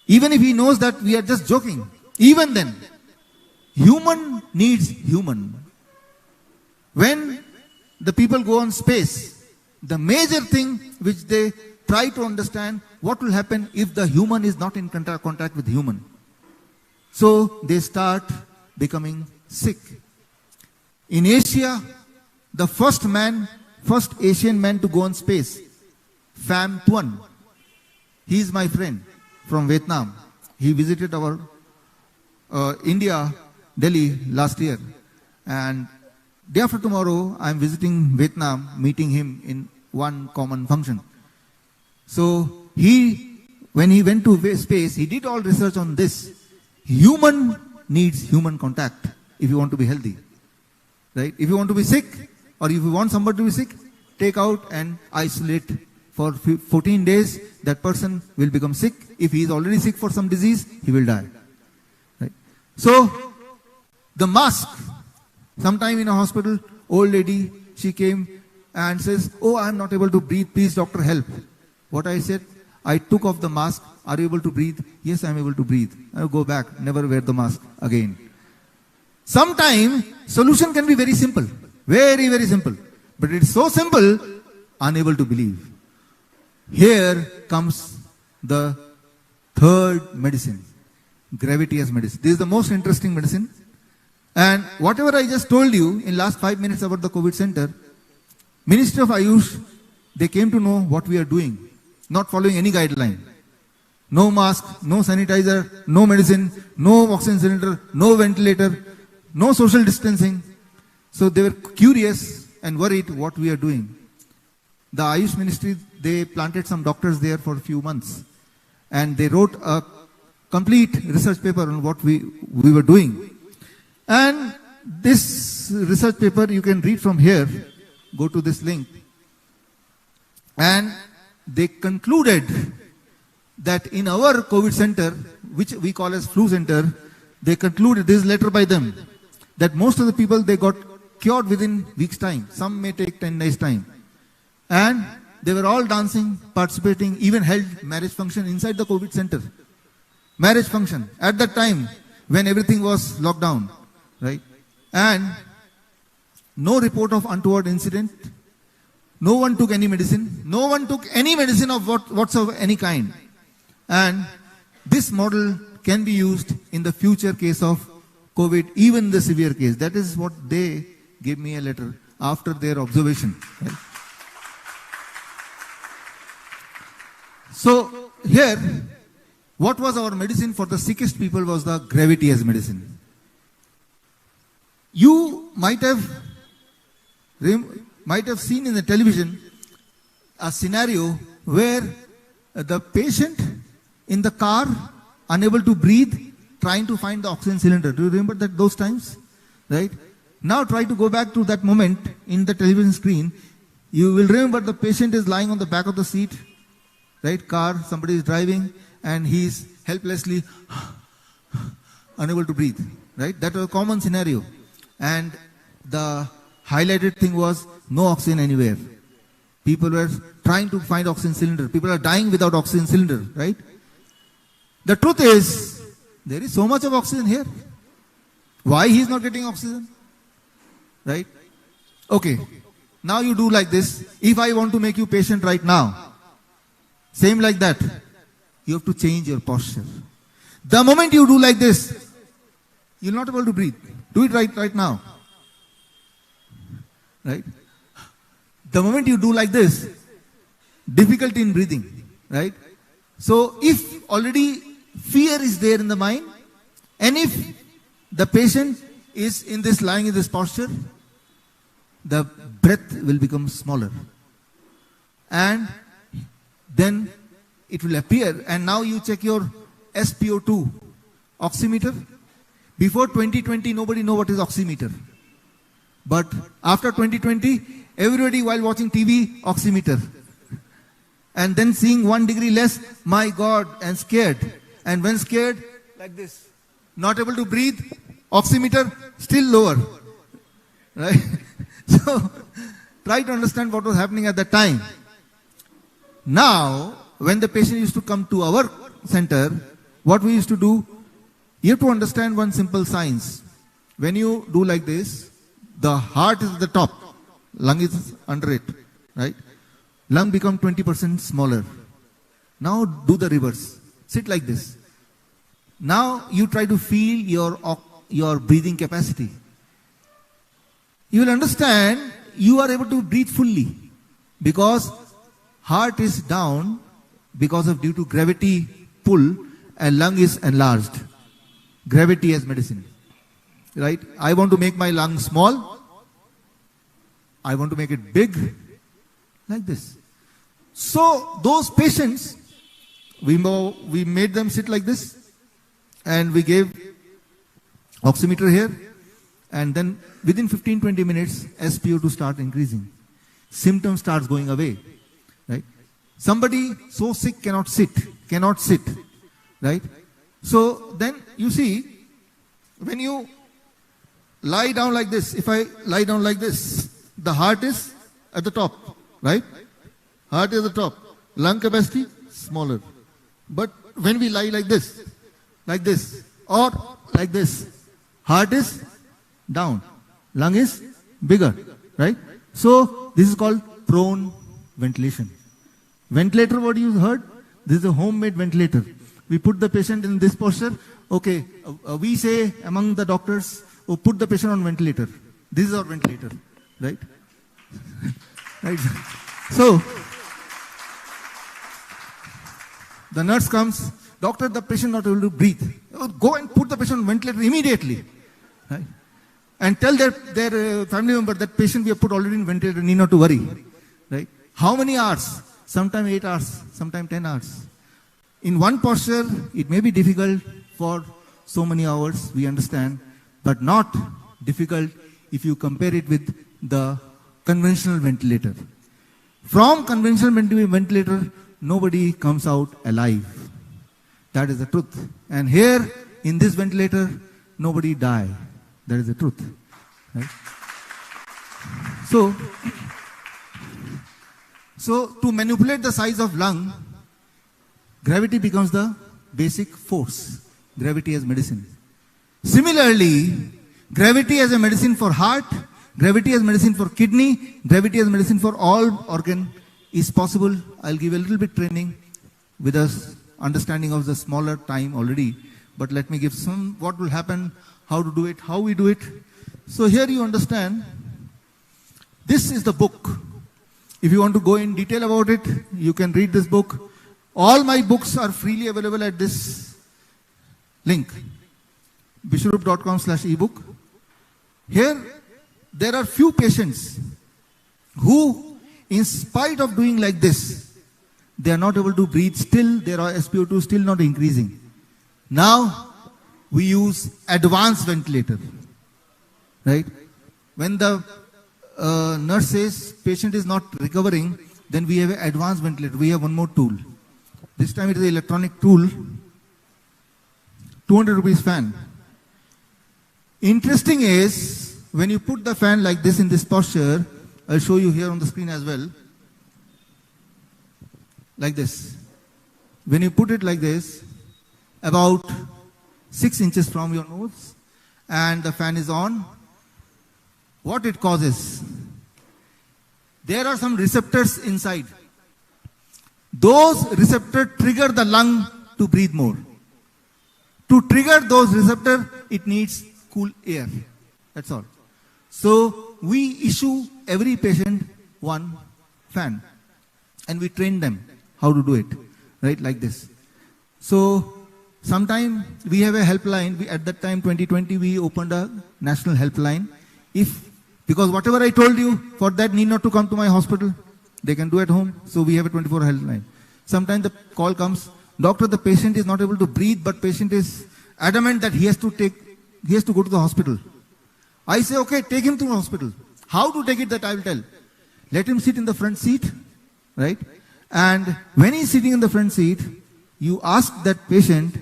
Even if he knows that we are just joking, even then, human needs human. When the people go on space, the major thing which they try to understand, what will happen if the human is not in contact with human. So they start becoming sick. In Asia, the first Asian man to go on space, Pham Tuan, he is my friend from Vietnam. He visited our India, Delhi last year. And day after tomorrow, I am visiting Vietnam, meeting him in one common function. So when he went to space, he did all research on this. Human needs human contact if you want to be healthy. Right? If you want to be sick, or if you want somebody to be sick, take out and isolate for 14 days. That person will become sick. If he is already sick for some disease, he will die. Right? So, the mask. Sometime in a hospital, old lady, she came and says, "Oh, I am not able to breathe. Please, doctor, help." What I said, I took off the mask. "Are you able to breathe?" "Yes, I am able to breathe." I will go back. Never wear the mask again. Sometimes, solution can be very simple. Very, very simple. But it's so simple, unable to believe. Here comes the third medicine. Gravity as medicine. This is the most interesting medicine. And whatever I just told you in last 5 minutes about the COVID center, Ministry of Ayush, they came to know what we are doing. Not following any guideline. No mask, no sanitizer, no medicine, no oxygen cylinder, no ventilator, no social distancing. So they were curious and worried what we are doing. The Ayush Ministry, they planted some doctors there for a few months. And they wrote a complete research paper on what we were doing. And this research paper you can read from here. Go to this link. And they concluded that in our COVID center, which we call as flu center, they concluded, this letter by them, that most of the people, they got cured within weeks' time. Some may take 10 days' time. And they were all dancing, participating, even held marriage function inside the COVID center. Marriage function at that time when everything was locked down. Right? And no report of untoward incident. No one took any medicine. No one took any medicine of whatsoever, any kind. And this model can be used in the future case of COVID, even the severe case. That is what they gave me a letter after their observation. Right? So here, what was our medicine for the sickest people was the gravity as medicine. You might have seen in the television a scenario where the patient in the car, unable to breathe, trying to find the oxygen cylinder. Do you remember those times? Right? Now try to go back to that moment in the television screen. You will remember the patient is lying on the back of the seat, right? Car, somebody is driving, and he is helplessly unable to breathe. Right? That was a common scenario. And the highlighted thing was no oxygen anywhere. People were trying to find oxygen cylinder. People are dying without oxygen cylinder, right? The truth is, there is so much of oxygen here. Why he is not getting oxygen? Right? Okay. Now you do like this. If I want to make you patient right now, same like that, you have to change your posture. The moment you do like this, you're not able to breathe. Do it right now. Right? The moment you do like this, difficulty in breathing. Right? So if already fear is there in the mind, and if the patient is in this lying in this posture, the breath will become smaller. And then it will appear. And now you check your SpO2 oximeter. Before 2020, nobody know what is oximeter. But after 2020, everybody while watching TV, oximeter. And then seeing 1 degree less, my God, and scared. And when scared, like this. Not able to breathe, oximeter still lower. Right? So, try to understand what was happening at that time. Now, when the patient used to come to our center, what we used to do, you have to understand one simple science. When you do like this, the heart is at the top, lung is under it, right? Lung become 20% smaller. Now do the reverse. Sit like this. Now you try to feel your breathing capacity. You will understand you are able to breathe fully because heart is down because of due to gravity pull and lung is enlarged. Gravity as medicine. Right? I want to make my lung small. I want to make it big. Like this. So those patients, we made them sit like this and we gave oximeter here, and then within 15-20 minutes SpO2 start increasing. Symptoms starts going away. Right? Somebody so sick cannot sit. Right? So then you see, when you lie down like this, if I lie down like this, the heart is at the top, right? Heart is at the top. Lung capacity, smaller. But when we lie like this, or like this, heart is down. Lung is bigger, right? So this is called prone ventilation. Ventilator, what you heard? This is a homemade ventilator. We put the patient in this posture. Okay, we say among the doctors, oh, put the patient on ventilator. This is our ventilator, right? Right. So, the nurse comes, doctor, the patient not able to breathe. Oh, go and put the patient on ventilator immediately. Right? And tell their family member that patient we have put already in ventilator, need not to worry. Right? How many hours? Sometimes 8 hours, sometimes 10 hours. In one posture, it may be difficult for so many hours, we understand, but not difficult if you compare it with the conventional ventilator. From conventional ventilator, nobody comes out alive. That is the truth. And here, in this ventilator, nobody die. That is the truth. Right? So, to manipulate the size of lung, gravity becomes the basic force. Gravity as medicine. Similarly, gravity as a medicine for heart, gravity as medicine for kidney, gravity as medicine for all organ is possible. I'll give a little bit training with us understanding of the smaller time already. But let me give some what will happen, how to do it, how we do it. So here you understand, this is the book. If you want to go in detail about it, you can read this book. All my books are freely available at this link, biswaroop.com/ebook. Here, there are few patients who, in spite of doing like this, they are not able to breathe. Still, their SpO2 still not increasing. Now, we use advanced ventilator. Right? When the nurse says patient is not recovering, then we have an advanced ventilator. We have one more tool. This time it is an electronic tool. 200 rupees fan. Interesting is, when you put the fan like this in this posture, I'll show you here on the screen as well. like this. When you put it like this, about 6 inches from your nose, and the fan is on, what it causes? There are some receptors inside. Those receptors trigger the lung to breathe more. To trigger those receptors, it needs cool air. That's all. So we issue every patient one fan, and we train them how to do it, right, like this. So sometime we have a helpline. At that time, 2020, we opened a national helpline. Because whatever I told you, for that need not to come to my hospital. They can do at home. So we have a 24-hour helpline. Sometimes the call comes, doctor, the patient is not able to breathe, but patient is adamant that he has to go to the hospital. I say, okay, take him to the hospital. How to take it, that I will tell. Let him sit in the front seat, right? And when he is sitting in the front seat, you ask that patient,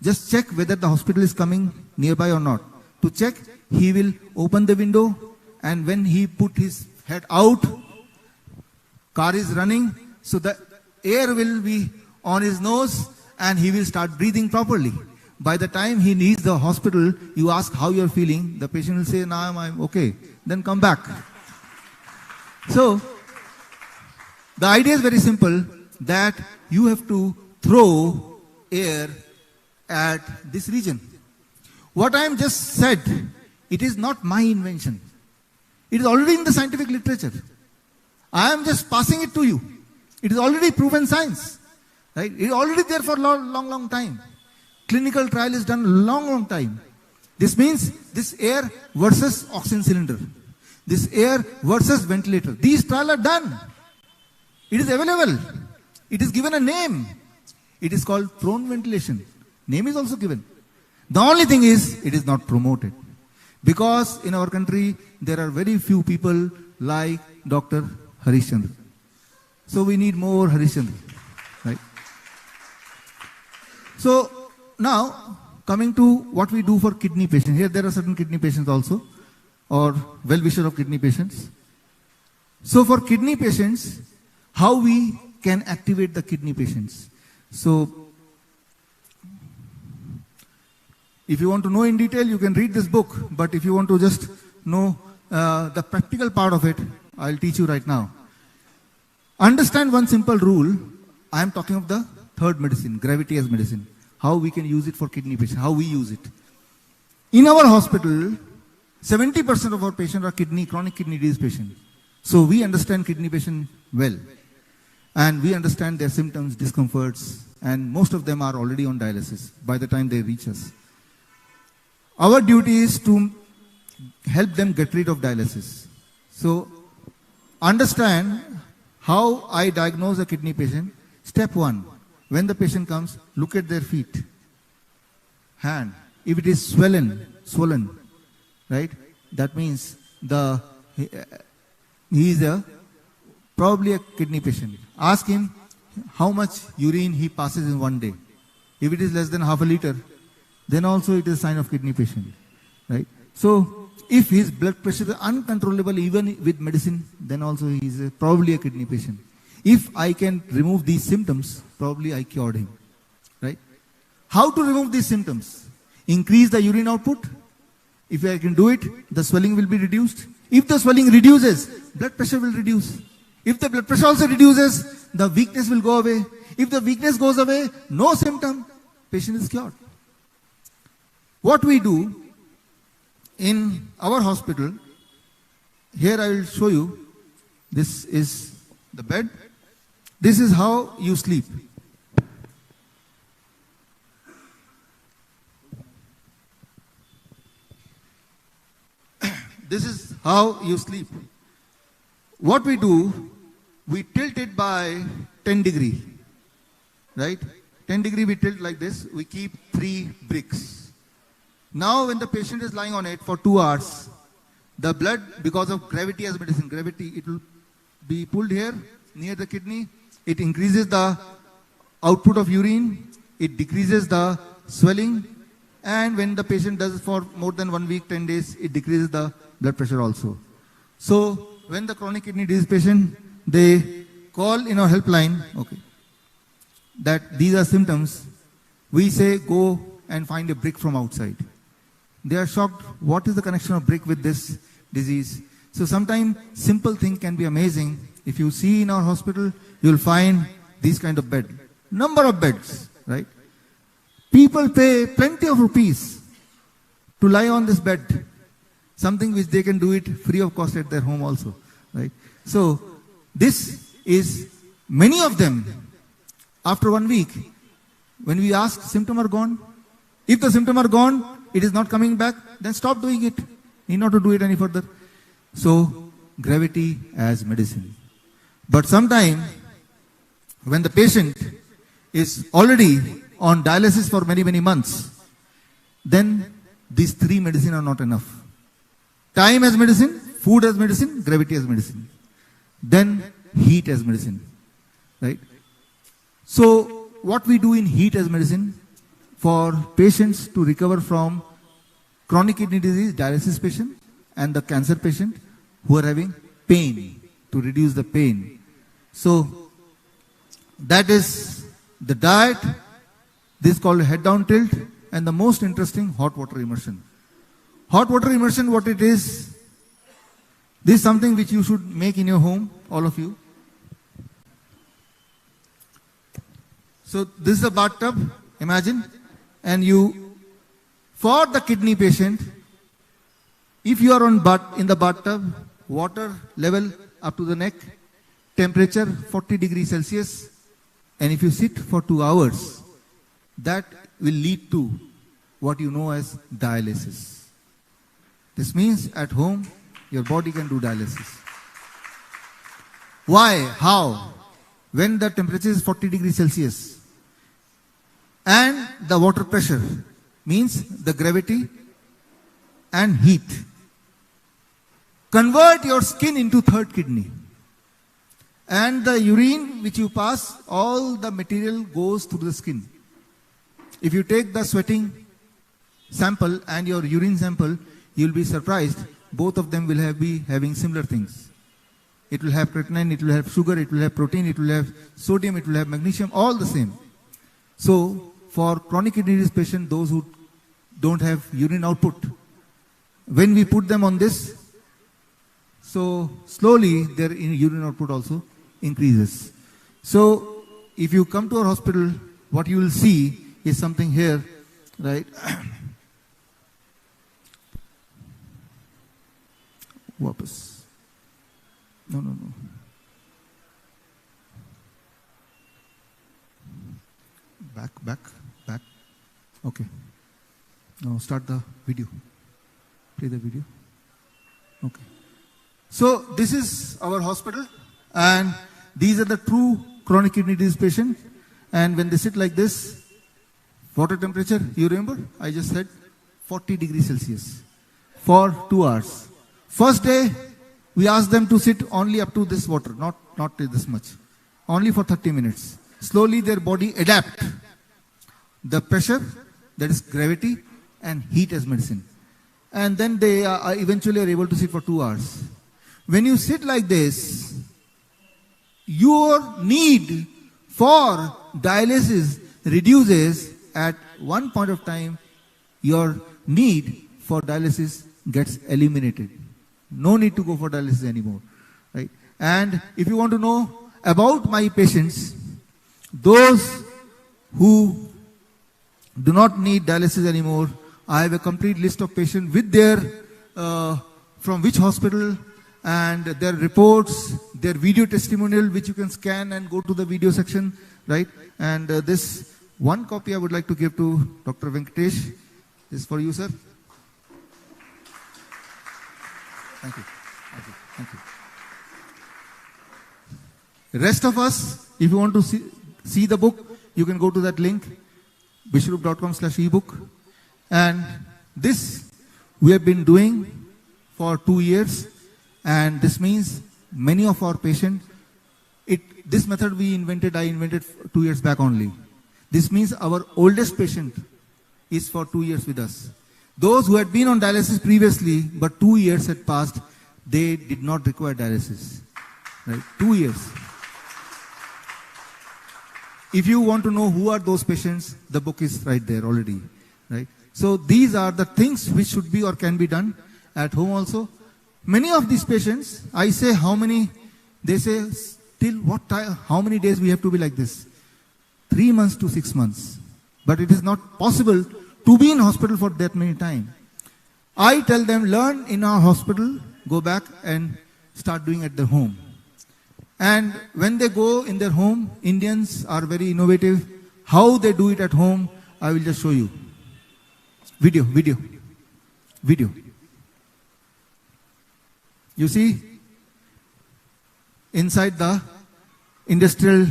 just check whether the hospital is coming nearby or not. To check, he will open the window, and when he put his head out, car is running, so the air will be on his nose and he will start breathing properly. By the time he needs the hospital, you ask how you are feeling, the patient will say, "Now I'm okay." Then come back. So, the idea is very simple, that you have to throw air at this region. What I am just said, it is not my invention. It is already in the scientific literature. I am just passing it to you. It is already proven science. Right? It is already there for long time. Clinical trial is done long time. This means this air versus oxygen cylinder. This air versus ventilator. These trials are done. It is available. It is given a name. It is called prone ventilation. Name is also given. The only thing is, it is not promoted. Because in our country, there are very few people like Dr. Harishchandra. So we need more Harishchandra. Right? So now, coming to what we do for kidney patients. Here there are certain kidney patients also, or well-wishers of kidney patients. So for kidney patients, how we can activate the kidney patients. So, if you want to know in detail, you can read this book. But if you want to just know the practical part of it, I'll teach you right now. Understand one simple rule. I am talking of the third medicine, gravity as medicine. How we can use it for kidney patients, how we use it. In our hospital, 70% of our patients are chronic kidney disease patients. So we understand kidney patients well. And we understand their symptoms, discomforts, and most of them are already on dialysis by the time they reach us. Our duty is to help them get rid of dialysis. So, understand how I diagnose a kidney patient. Step 1, when the patient comes, look at their feet, hand. If it is swollen, right, that means he is probably a kidney patient. Ask him how much urine he passes in one day. If it is less than half a liter, then also it is a sign of kidney patient, right? So, if his blood pressure is uncontrollable even with medicine, then also he is probably a kidney patient. If I can remove these symptoms, probably I cured him, right? How to remove these symptoms? Increase the urine output. If I can do it, the swelling will be reduced. If the swelling reduces, blood pressure will reduce. If the blood pressure also reduces, the weakness will go away. If the weakness goes away, no symptom, patient is cured. What we do in our hospital, here I will show you, this is the bed. This is how you sleep. This is how you sleep. What we do, we tilt it by 10 degree, right? 10 degree we tilt like this, we keep 3 bricks. Now when the patient is lying on it for 2 hours, the blood, because of gravity as medicine, it will be pulled here near the kidney. It increases the output of urine, it decreases the swelling, and when the patient does for more than 1 week, 10 days, it decreases the blood pressure also. So when the chronic kidney disease patient, they call in our helpline, okay, that these are symptoms, we say go and find a brick from outside. They are shocked, what is the connection of brick with this disease? So sometimes simple thing can be amazing. If you see in our hospital, you will find these kind of bed. Number of beds, right? People pay plenty of rupees to lie on this bed. Something which they can do it free of cost at their home also, right? So this is, many of them, after 1 week, when we ask, symptom are gone. If the symptom are gone, it is not coming back, then stop doing it. Need not to do it any further. So, gravity as medicine. But sometimes, when the patient is already on dialysis for many, many months, then these three medicine are not enough. Time as medicine, food as medicine, gravity as medicine. Then heat as medicine, right? So, what we do in heat as medicine for patients to recover from chronic kidney disease, dialysis patient, and the cancer patient who are having pain, to reduce the pain. So, that is the diet. This is called head down tilt, and the most interesting, hot water immersion. Hot water immersion, what it is, this is something which you should make in your home, all of you. So this is a bathtub, imagine, and you, for the kidney patient, if you are in the bathtub, water level up to the neck, temperature 40 degrees Celsius, and if you sit for 2 hours, that will lead to what you know as dialysis. This means at home, your body can do dialysis. Why? How? When the temperature is 40 degrees Celsius and the water pressure, means the gravity and heat, convert your skin into third kidney. And the urine which you pass, all the material goes through the skin. If you take the sweating sample and your urine sample, you will be surprised. Both of them will be having similar things. It will have creatinine, it will have sugar, it will have protein, it will have sodium, it will have magnesium, all the same. So, for chronic kidney disease patients, those who don't have urine output, when we put them on this, so slowly their urine output also increases. So, if you come to our hospital, what you will see is something here, right? Wapas. No. Back. Okay. Now start the video. Play the video. Okay. So this is our hospital, and these are the true chronic kidney disease patients. And when they sit like this, water temperature, you remember? I just said 40 degrees Celsius for 2 hours. First day, we ask them to sit only up to this water, not this much. Only for 30 minutes. Slowly their body adapt. The pressure, that is gravity, and heat as medicine. And then they eventually are able to sit for 2 hours. When you sit like this, your need for dialysis reduces. At one point of time, your need for dialysis gets eliminated. No need to go for dialysis anymore, right? And if you want to know about my patients, those who do not need dialysis anymore, I have a complete list of patients with their, from which hospital, and their reports, their video testimonial, which you can scan and go to the video section, right? And this one copy I would like to give to Dr. Venkatesh. This is for you, sir. Thank you. Rest of us, if you want to see the book, you can go to that link, dr.vishwaroop.com/ebook. And this we have been doing for 2 years, and this means many of our patients, this method I invented 2 years back only. This means our oldest patient is for 2 years with us. Those who had been on dialysis previously, but 2 years had passed, they did not require dialysis. Right? 2 years. If you want to know who are those patients, the book is right there already, right? So these are the things which should be or can be done at home also. Many of these patients, I say how many, they say till what time, how many days we have to be like this? 3 months to 6 months. But it is not possible to be in hospital for that many time. I tell them, learn in our hospital, go back and start doing at their home. And when they go in their home, Indians are very innovative. How they do it at home, I will just show you. Video. You see, inside the industrial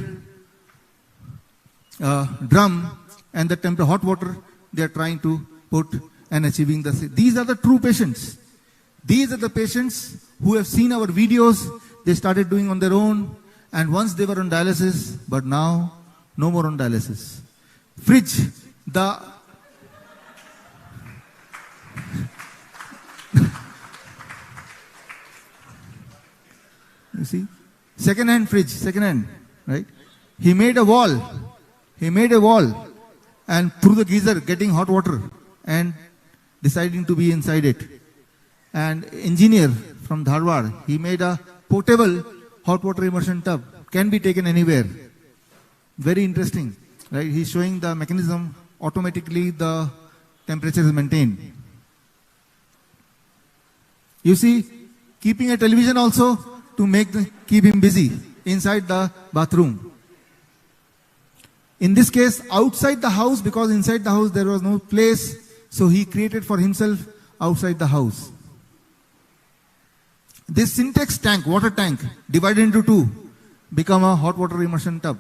drum and the hot water, they are trying to put and achieving the. These are the true patients. These are the patients who have seen our videos. They started doing on their own, and once they were on dialysis, but now no more on dialysis. Fridge, you see, second-hand fridge, right? He made a wall, and through the geyser, getting hot water, and deciding to be inside it. And engineer from Dharwad, he made a portable hot water immersion tub, can be taken anywhere. Very interesting, right? He's showing the mechanism, automatically the temperature is maintained. You see, keeping a television also to keep him busy inside the bathroom. In this case, outside the house, because inside the house there was no place, so he created for himself outside the house. This syntax tank, water tank, divided into two, become a hot water immersion tub.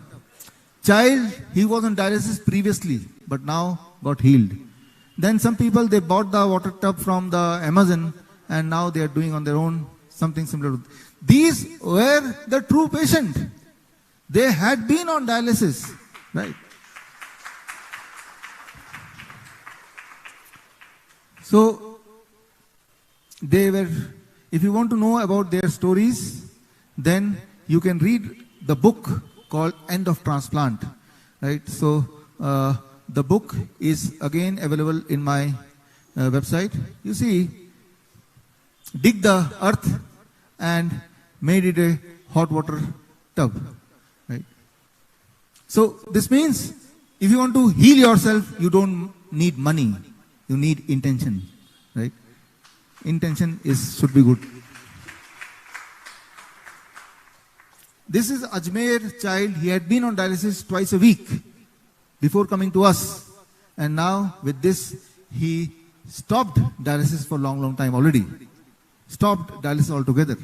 Child, he was on dialysis previously, but now got healed. Then some people, they bought the water tub from the Amazon, and now they are doing on their own something similar. These were the true patient. They had been on dialysis, right? So, they were, if you want to know about their stories, then you can read the book called End of Transplant, right? So, the book is again available in my website. You see, dig the earth and made it a hot water tub, right? So, this means if you want to heal yourself, you don't need money, you need intention, right? Intention should be good. This is Ajmer child. He had been on dialysis twice a week before coming to us. And now with this, he stopped dialysis for a long time already. Stopped dialysis altogether.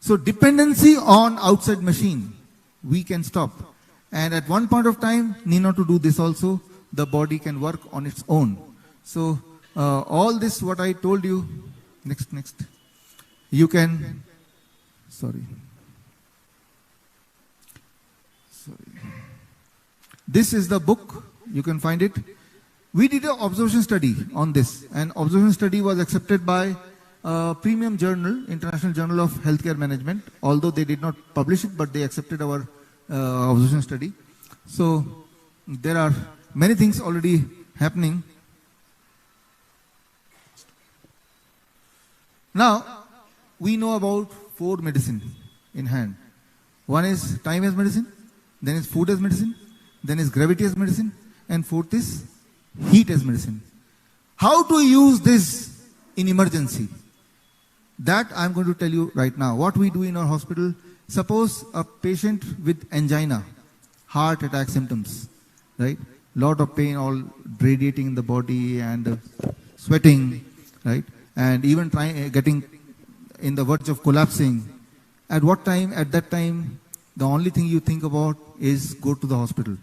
So dependency on outside machine, we can stop. And at one point of time, need not to do this also. The body can work on its own. So all this what I told you, next. You can, This is the book, you can find it. We did an observation study on this, and observation study was accepted by a premium journal, International Journal of Healthcare Management, although they did not publish it, but they accepted our observation study. So there are many things already happening. Now, we know about 4 medicine in hand. One is time as medicine, then is food as medicine, then is gravity as medicine, and fourth is heat as medicine. How to use this in emergency? That I am going to tell you right now. What we do in our hospital, suppose a patient with angina, heart attack symptoms, right? Lot of pain, all radiating in the body and sweating, right? And even getting in the verge of collapsing. At what time? At that time, the only thing you think about is go to the hospital.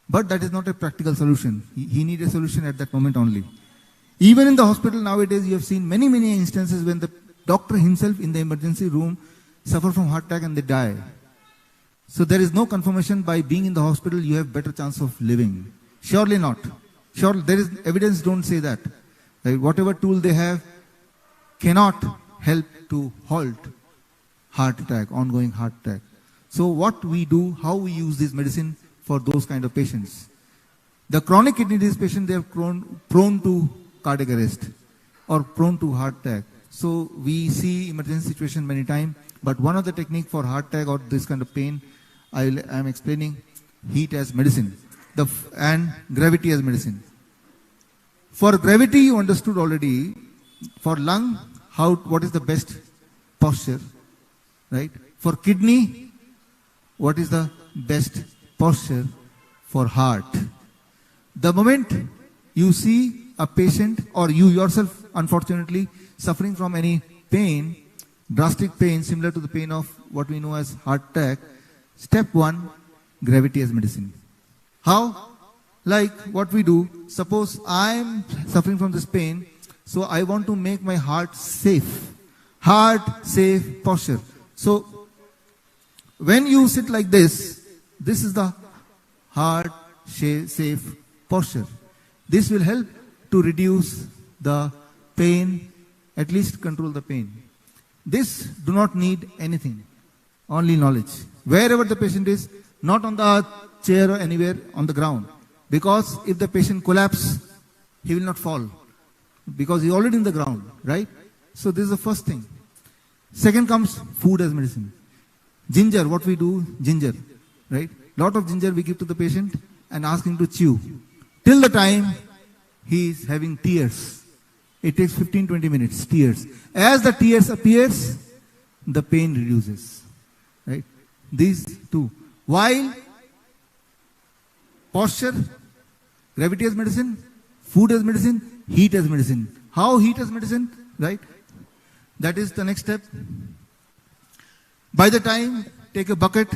But that is not a practical solution. He needs a solution at that moment only. Even in the hospital nowadays, you have seen many instances when the doctor himself in the emergency room suffer from heart attack and they die. So there is no confirmation by being in the hospital you have better chance of living. Surely not. Surely there is evidence don't say that. Right? Whatever tool they have cannot help to halt heart attack, ongoing heart attack. So what we do, how we use this medicine, for those kind of patients. The chronic kidney disease patient, they are prone to cardiac arrest or prone to heart attack. So we see emergency situation many times, but one of the technique for heart attack or this kind of pain, I am explaining heat as medicine and gravity as medicine. For gravity, you understood already. For lung, what is the best posture, right? For kidney, what is the best posture? For heart. The moment you see a patient or you yourself, unfortunately, suffering from any pain, drastic pain similar to the pain of what we know as heart attack, step one, gravity as medicine. How? Like what we do, suppose I am suffering from this pain, so I want to make my heart safe. Heart safe posture. So when you sit like this is the heart safe posture. This will help to reduce the pain, at least control the pain. This do not need anything, only knowledge. Wherever the patient is, not on the chair or anywhere on the ground. Because if the patient collapses, he will not fall. Because he is already in the ground, right? So this is the first thing. Second comes food as medicine. Ginger, what we do, ginger, right? Lot of ginger we give to the patient and ask him to chew. Till the time he is having tears. It takes 15-20 minutes, tears. As the tears appears, the pain reduces, right? These two. While posture, gravity as medicine, food as medicine, heat as medicine. How heat as medicine, right? That is the next step. By the time, take a bucket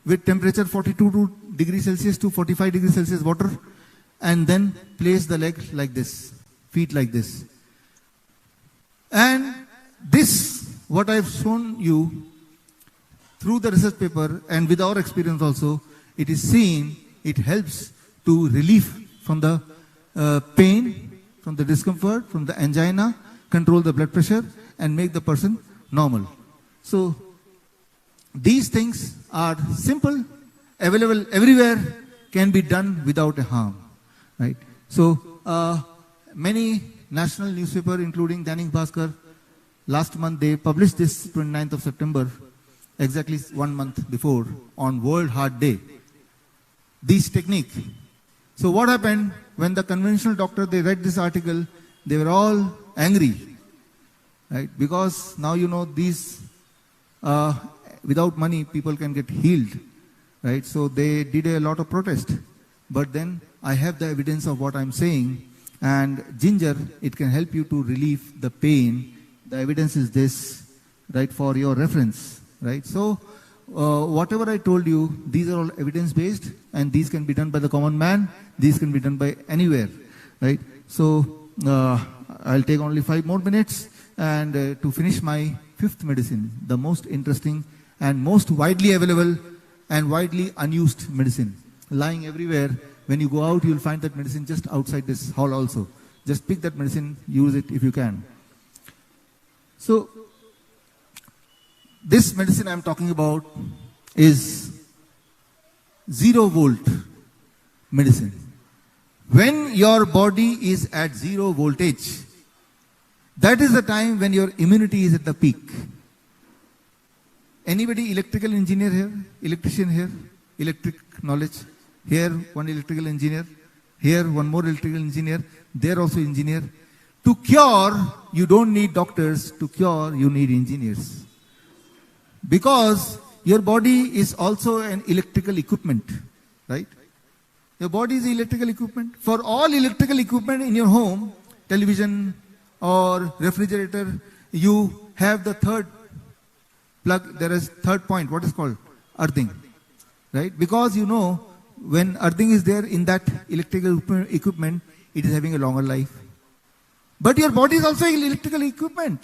with temperature 42 degrees Celsius to 45 degrees Celsius water and then place the leg like this, feet like this. And this, what I have shown you through the research paper and with our experience also, it is seen, it helps to relieve from the pain, from the discomfort, from the angina, control the blood pressure and make the person normal. So these things are simple, available everywhere, can be done without a harm, right? So many national newspaper, including Dainik Bhaskar, last month they published this 29th of September, exactly 1 month before, on World Heart Day. This technique. So what happened when the conventional doctor, they read this article, they were all angry, right? Because now you know these, without money people can get healed, right? So they did a lot of protest. But then I have the evidence of what I'm saying, and ginger, it can help you to relieve the pain. The evidence is this, right, for your reference, right? So whatever I told you, these are all evidence based and these can be done by the common man, these can be done by anywhere, right? So I'll take only 5 more minutes and to finish my 5th medicine, the most interesting and most widely available and widely unused medicine, lying everywhere. When you go out, you'll find that medicine just outside this hall also. Just pick that medicine, use it if you can. So this medicine I'm talking about is 0 volt medicine. When your body is at 0 voltage, that is the time when your immunity is at the peak. Anybody electrical engineer here? Electrician here? Electric knowledge? Here one electrical engineer. Here one more electrical engineer. There also engineer. To cure, you don't need doctors. To cure, you need engineers. Because your body is also an electrical equipment, right? Your body is electrical equipment. For all electrical equipment in your home, television or refrigerator, you have the third plug, there is third point, what is called? Earthing, right? Because you know, when earthing is there in that electrical equipment, it is having a longer life. But your body is also electrical equipment,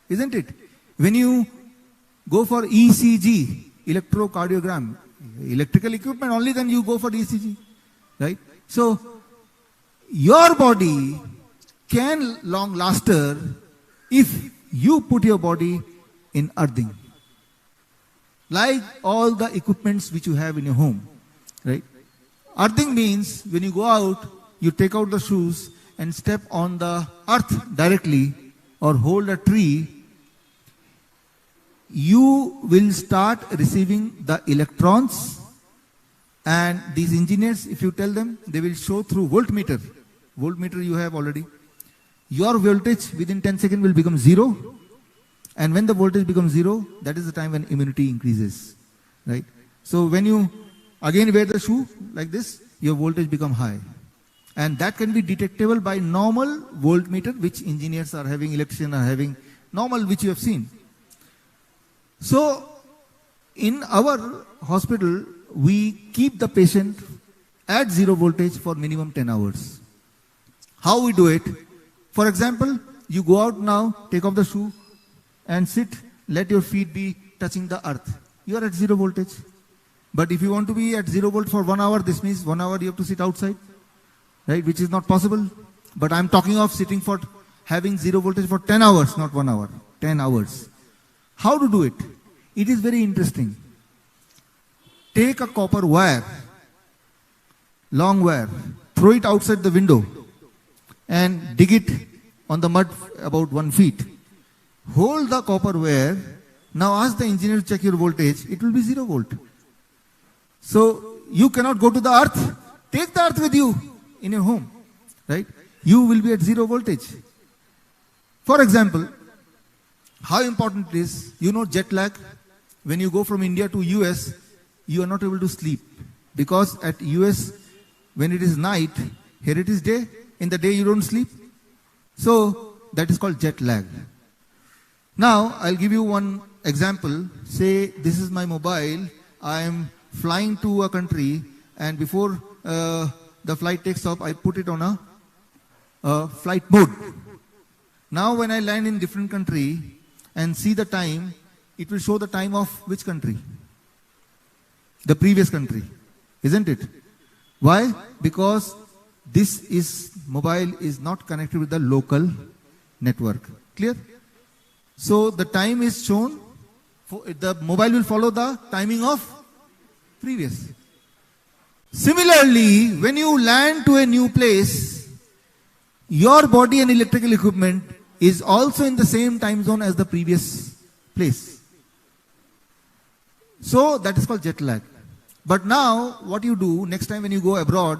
isn't it? When you go for ECG, electrocardiogram, electrical equipment, only then you go for ECG, right? So, your body can long laster if you put your body in earthing. Like all the equipments which you have in your home, right? Earthing means when you go out, you take out the shoes and step on the earth directly or hold a tree, you will start receiving the electrons, and these engineers, if you tell them, they will show through voltmeter. Voltmeter you have already. Your voltage within 10 seconds will become 0, and when the voltage becomes 0, that is the time when immunity increases, right? So when you again wear the shoe like this, your voltage become high, and that can be detectable by normal voltmeter, which engineers are having, electricians are having, normal, which you have seen. So in our hospital, we keep the patient at 0 voltage for minimum 10 hours. How we do it? For example, you go out now, take off the shoe and sit, let your feet be touching the earth. You are at 0 voltage. But if you want to be at 0 volt for 1 hour, this means 1 hour you have to sit outside, right? Which is not possible. But I'm talking of sitting for having 0 voltage for 10 hours, not 1 hour, 10 hours. How to do it? It is very interesting. Take a copper wire, long wire, throw it outside the window and dig it on the mud about 1 feet. Hold the copper wire. Now ask the engineer to check your voltage. It will be 0 volt. So you cannot go to the earth. Take the earth with you in your home, right? You will be at 0 voltage. For example, how important it is, you know jet lag. When you go from India to US, you are not able to sleep. Because at US, when it is night, here it is day. In the day you don't sleep. So that is called jet lag. Now I'll give you one example. Say this is my mobile. I am flying to a country, and before the flight takes off, I put it on a flight mode. Now when I land in different country and see the time, it will show the time of which country? The previous country, isn't it? Why? Because this mobile is not connected with the local network. Clear? So the time is shown, the mobile will follow the timing of previous. Similarly, when you land to a new place, your body and electrical equipment is also in the same time zone as the previous place. So that is called jet lag. But now what you do next time when you go abroad,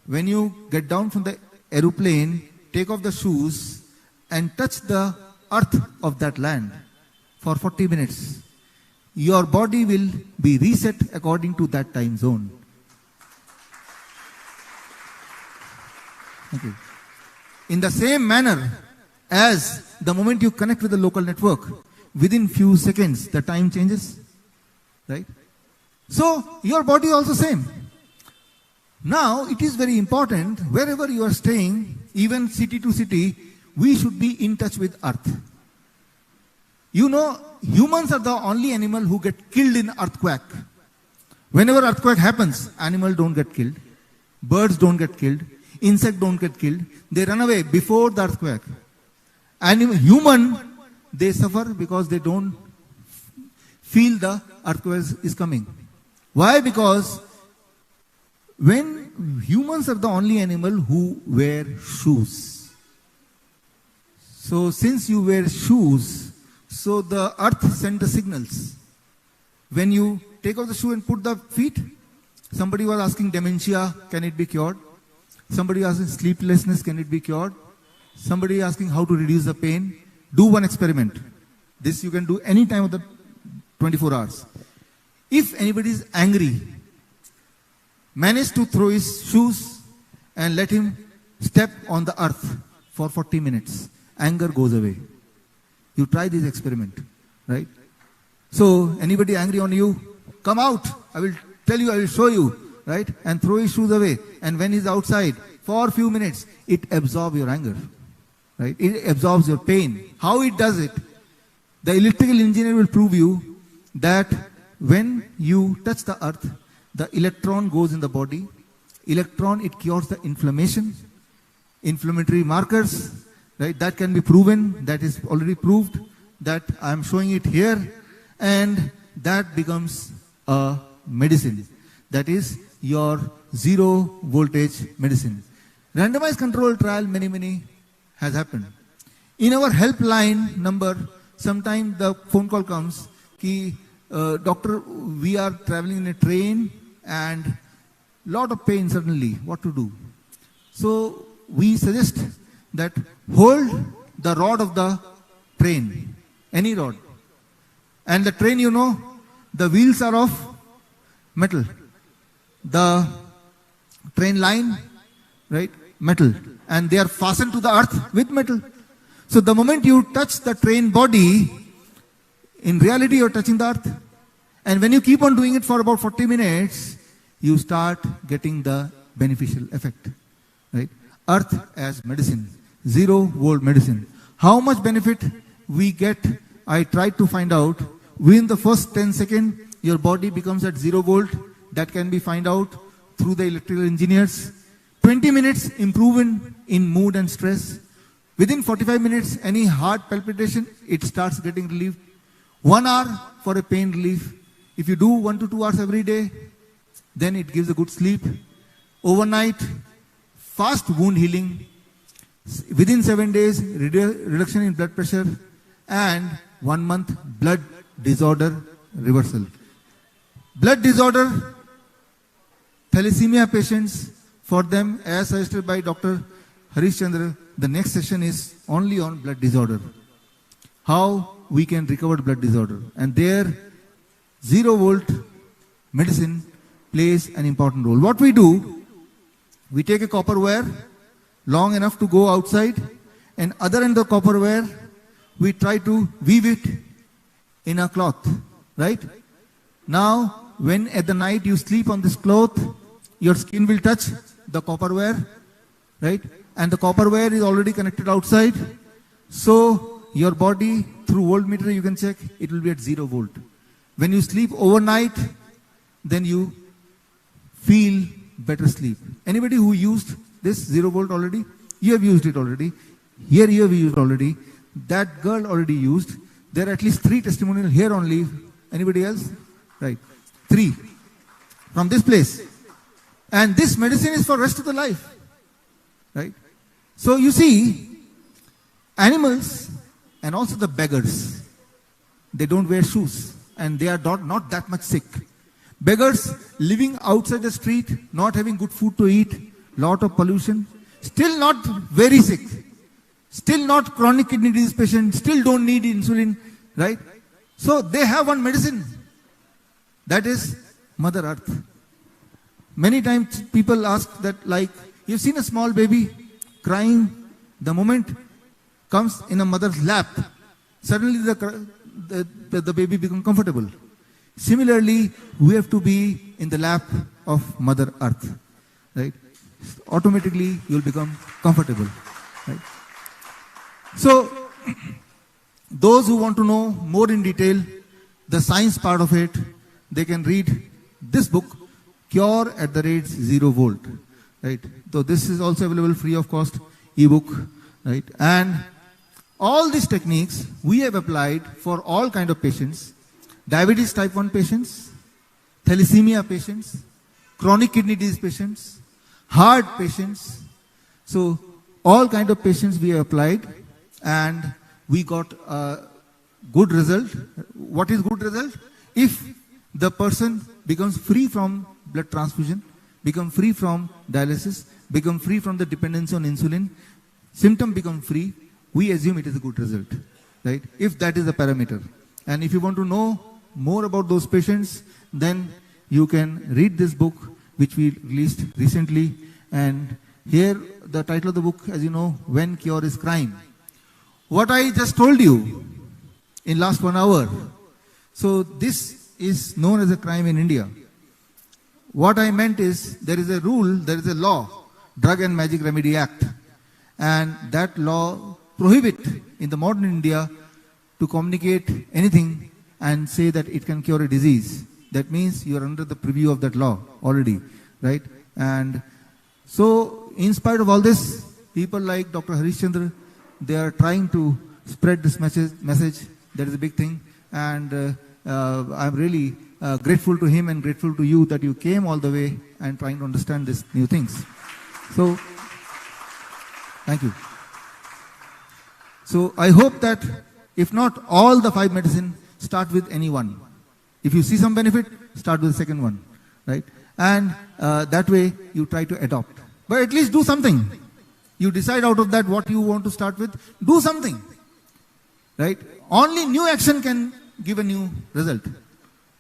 when you get down from the aeroplane, take off the shoes and touch the earth of that land for 40 minutes. Your body will be reset according to that time zone. Okay. In the same manner as the moment you connect with the local network, within few seconds the time changes, right? So your body is also same. Now it is very important, wherever you are staying, even city to city, we should be in touch with earth. You know, humans are the only animal who get killed in earthquake. Whenever earthquake happens, animals don't get killed, birds don't get killed, insects don't get killed. They run away before the earthquake. Human, they suffer because they don't feel the earthquake is coming. Why? Because when humans are the only animal who wear shoes. So since you wear shoes, so the earth sends the signals. When you take off the shoe and put the feet, somebody was asking dementia, can it be cured? Somebody asking sleeplessness, can it be cured? Somebody asking how to reduce the pain. Do one experiment. This you can do any time of the 24 hours. If anybody is angry, manage to throw his shoes and let him step on the earth for 40 minutes. Anger goes away. You try this experiment, right? So anybody angry on you, come out. I will tell you, I will show you, right? And throw his shoes away. And when he's outside for a few minutes, it absorbs your anger, right? It absorbs your pain. How it does it? The electrical engineer will prove you that when you touch the earth, the electron goes in the body. Electron, it cures the inflammation, inflammatory markers, right? That can be proven, that is already proved, that I am showing it here, and that becomes a medicine. That is, your zero voltage medicine. Randomized control trial, many has happened. In our helpline number, sometimes the phone call comes, ki, doctor, we are traveling in a train and lot of pain suddenly, what to do? So we suggest that hold the rod of the train, any rod. And the train, you know, the wheels are of metal. The train line, right, metal. And they are fastened to the earth with metal. So the moment you touch the train body, in reality you are touching the earth. And when you keep on doing it for about 40 minutes, you start getting the beneficial effect. Right? Earth as medicine, zero volt medicine. How much benefit we get, I tried to find out. Within the first 10 seconds, your body becomes at 0 volt. That can be found out through the electrical engineers. 20 minutes improvement in mood and stress. Within 45 minutes, any heart palpitation, it starts getting relieved. 1 hour for a pain relief. If you do 1 to 2 hours every day, then it gives a good sleep. Overnight, fast wound healing. Within 7 days, reduction in blood pressure. And 1 month, blood disorder reversal. Blood disorder, thalassemia patients, for them, as suggested by Dr. Harishchandra, the next session is only on blood disorder. How we can recover blood disorder. And there, 0 volt medicine plays an important role. What we do, we take a copper wire long enough to go outside, and other end of the copper wire, we try to weave it in a cloth, right? Now, when at the night you sleep on this cloth, your skin will touch the copper wire, right? And the copper wire is already connected outside. So, your body, through voltmeter you can check, it will be at 0 volt. When you sleep overnight, then you feel better sleep. Anybody who used this 0 volt already? You have used it already. Here you have used already. That girl already used. There are at least 3 testimonials here only. Anybody else? Right. 3. From this place. And this medicine is for rest of the life. Right. So you see, animals and also the beggars, they don't wear shoes and they are not that much sick. Beggars living outside the street, not having good food to eat, lot of pollution, still not very sick, still not chronic kidney disease patient, still don't need insulin, right? So they have one medicine, that is Mother Earth. Many times people ask that, like, you've seen a small baby crying, the moment comes in a mother's lap, suddenly the baby becomes comfortable. Similarly, we have to be in the lap of Mother Earth, right? Automatically, you'll become comfortable, right? So, those who want to know more in detail, the science part of it, they can read this book, Cure at the Rate 0 Volt, right? So this is also available free of cost, ebook, right? And all these techniques we have applied for all kind of patients. Diabetes type 1 patients, thalassemia patients, chronic kidney disease patients, heart patients. So all kind of patients we have applied and we got a good result. What is good result? If the person becomes free from blood transfusion, become free from dialysis, become free from the dependence on insulin, symptom become free, we assume it is a good result, right? If that is the parameter. And if you want to know more about those patients, then you can read this book which we released recently. And here the title of the book, as you know, When Cure is Crime. What I just told you in last 1 hour, so this is known as a crime in India. What I meant is, there is a rule, there is a law, Drug and Magic Remedy Act, and that law prohibit in the modern India to communicate anything and say that it can cure a disease. That means you are under the purview of that law already, right? And so, in spite of all this, people like Dr. Harishchandra, they are trying to spread this message. That is a big thing. And I'm really grateful to him and grateful to you that you came all the way and trying to understand these new things. So, thank you. So I hope that if not all the 5 medicine, start with any one. If you see some benefit, start with the second one, right? And that way you try to adopt. But at least do something. You decide out of that what you want to start with. Do something, right? Only new action can give a new result,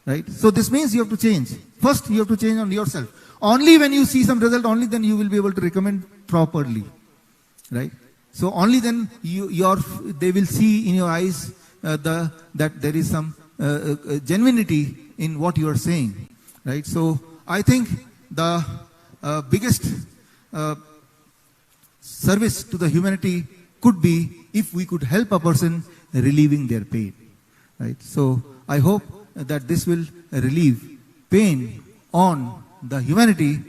right? So this means you have to change. First, you have to change on yourself. Only when you see some result, only then you will be able to recommend properly, right? So only then they will see in your eyes that there is some genuinity in what you are saying, right? So I think the biggest service to the humanity could be if we could help a person relieving their pain, right? So I hope that this will relieve pain on the humanity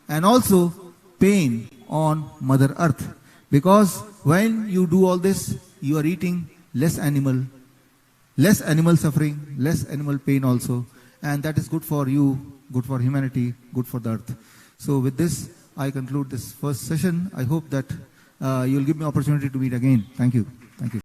and also pain on Mother Earth. Because when you do all this, you are eating less animal suffering, less animal pain also. And that is good for you, good for humanity, good for the earth. So with this, I conclude this first session. I hope that you will give me opportunity to meet again. Thank you. Thank you.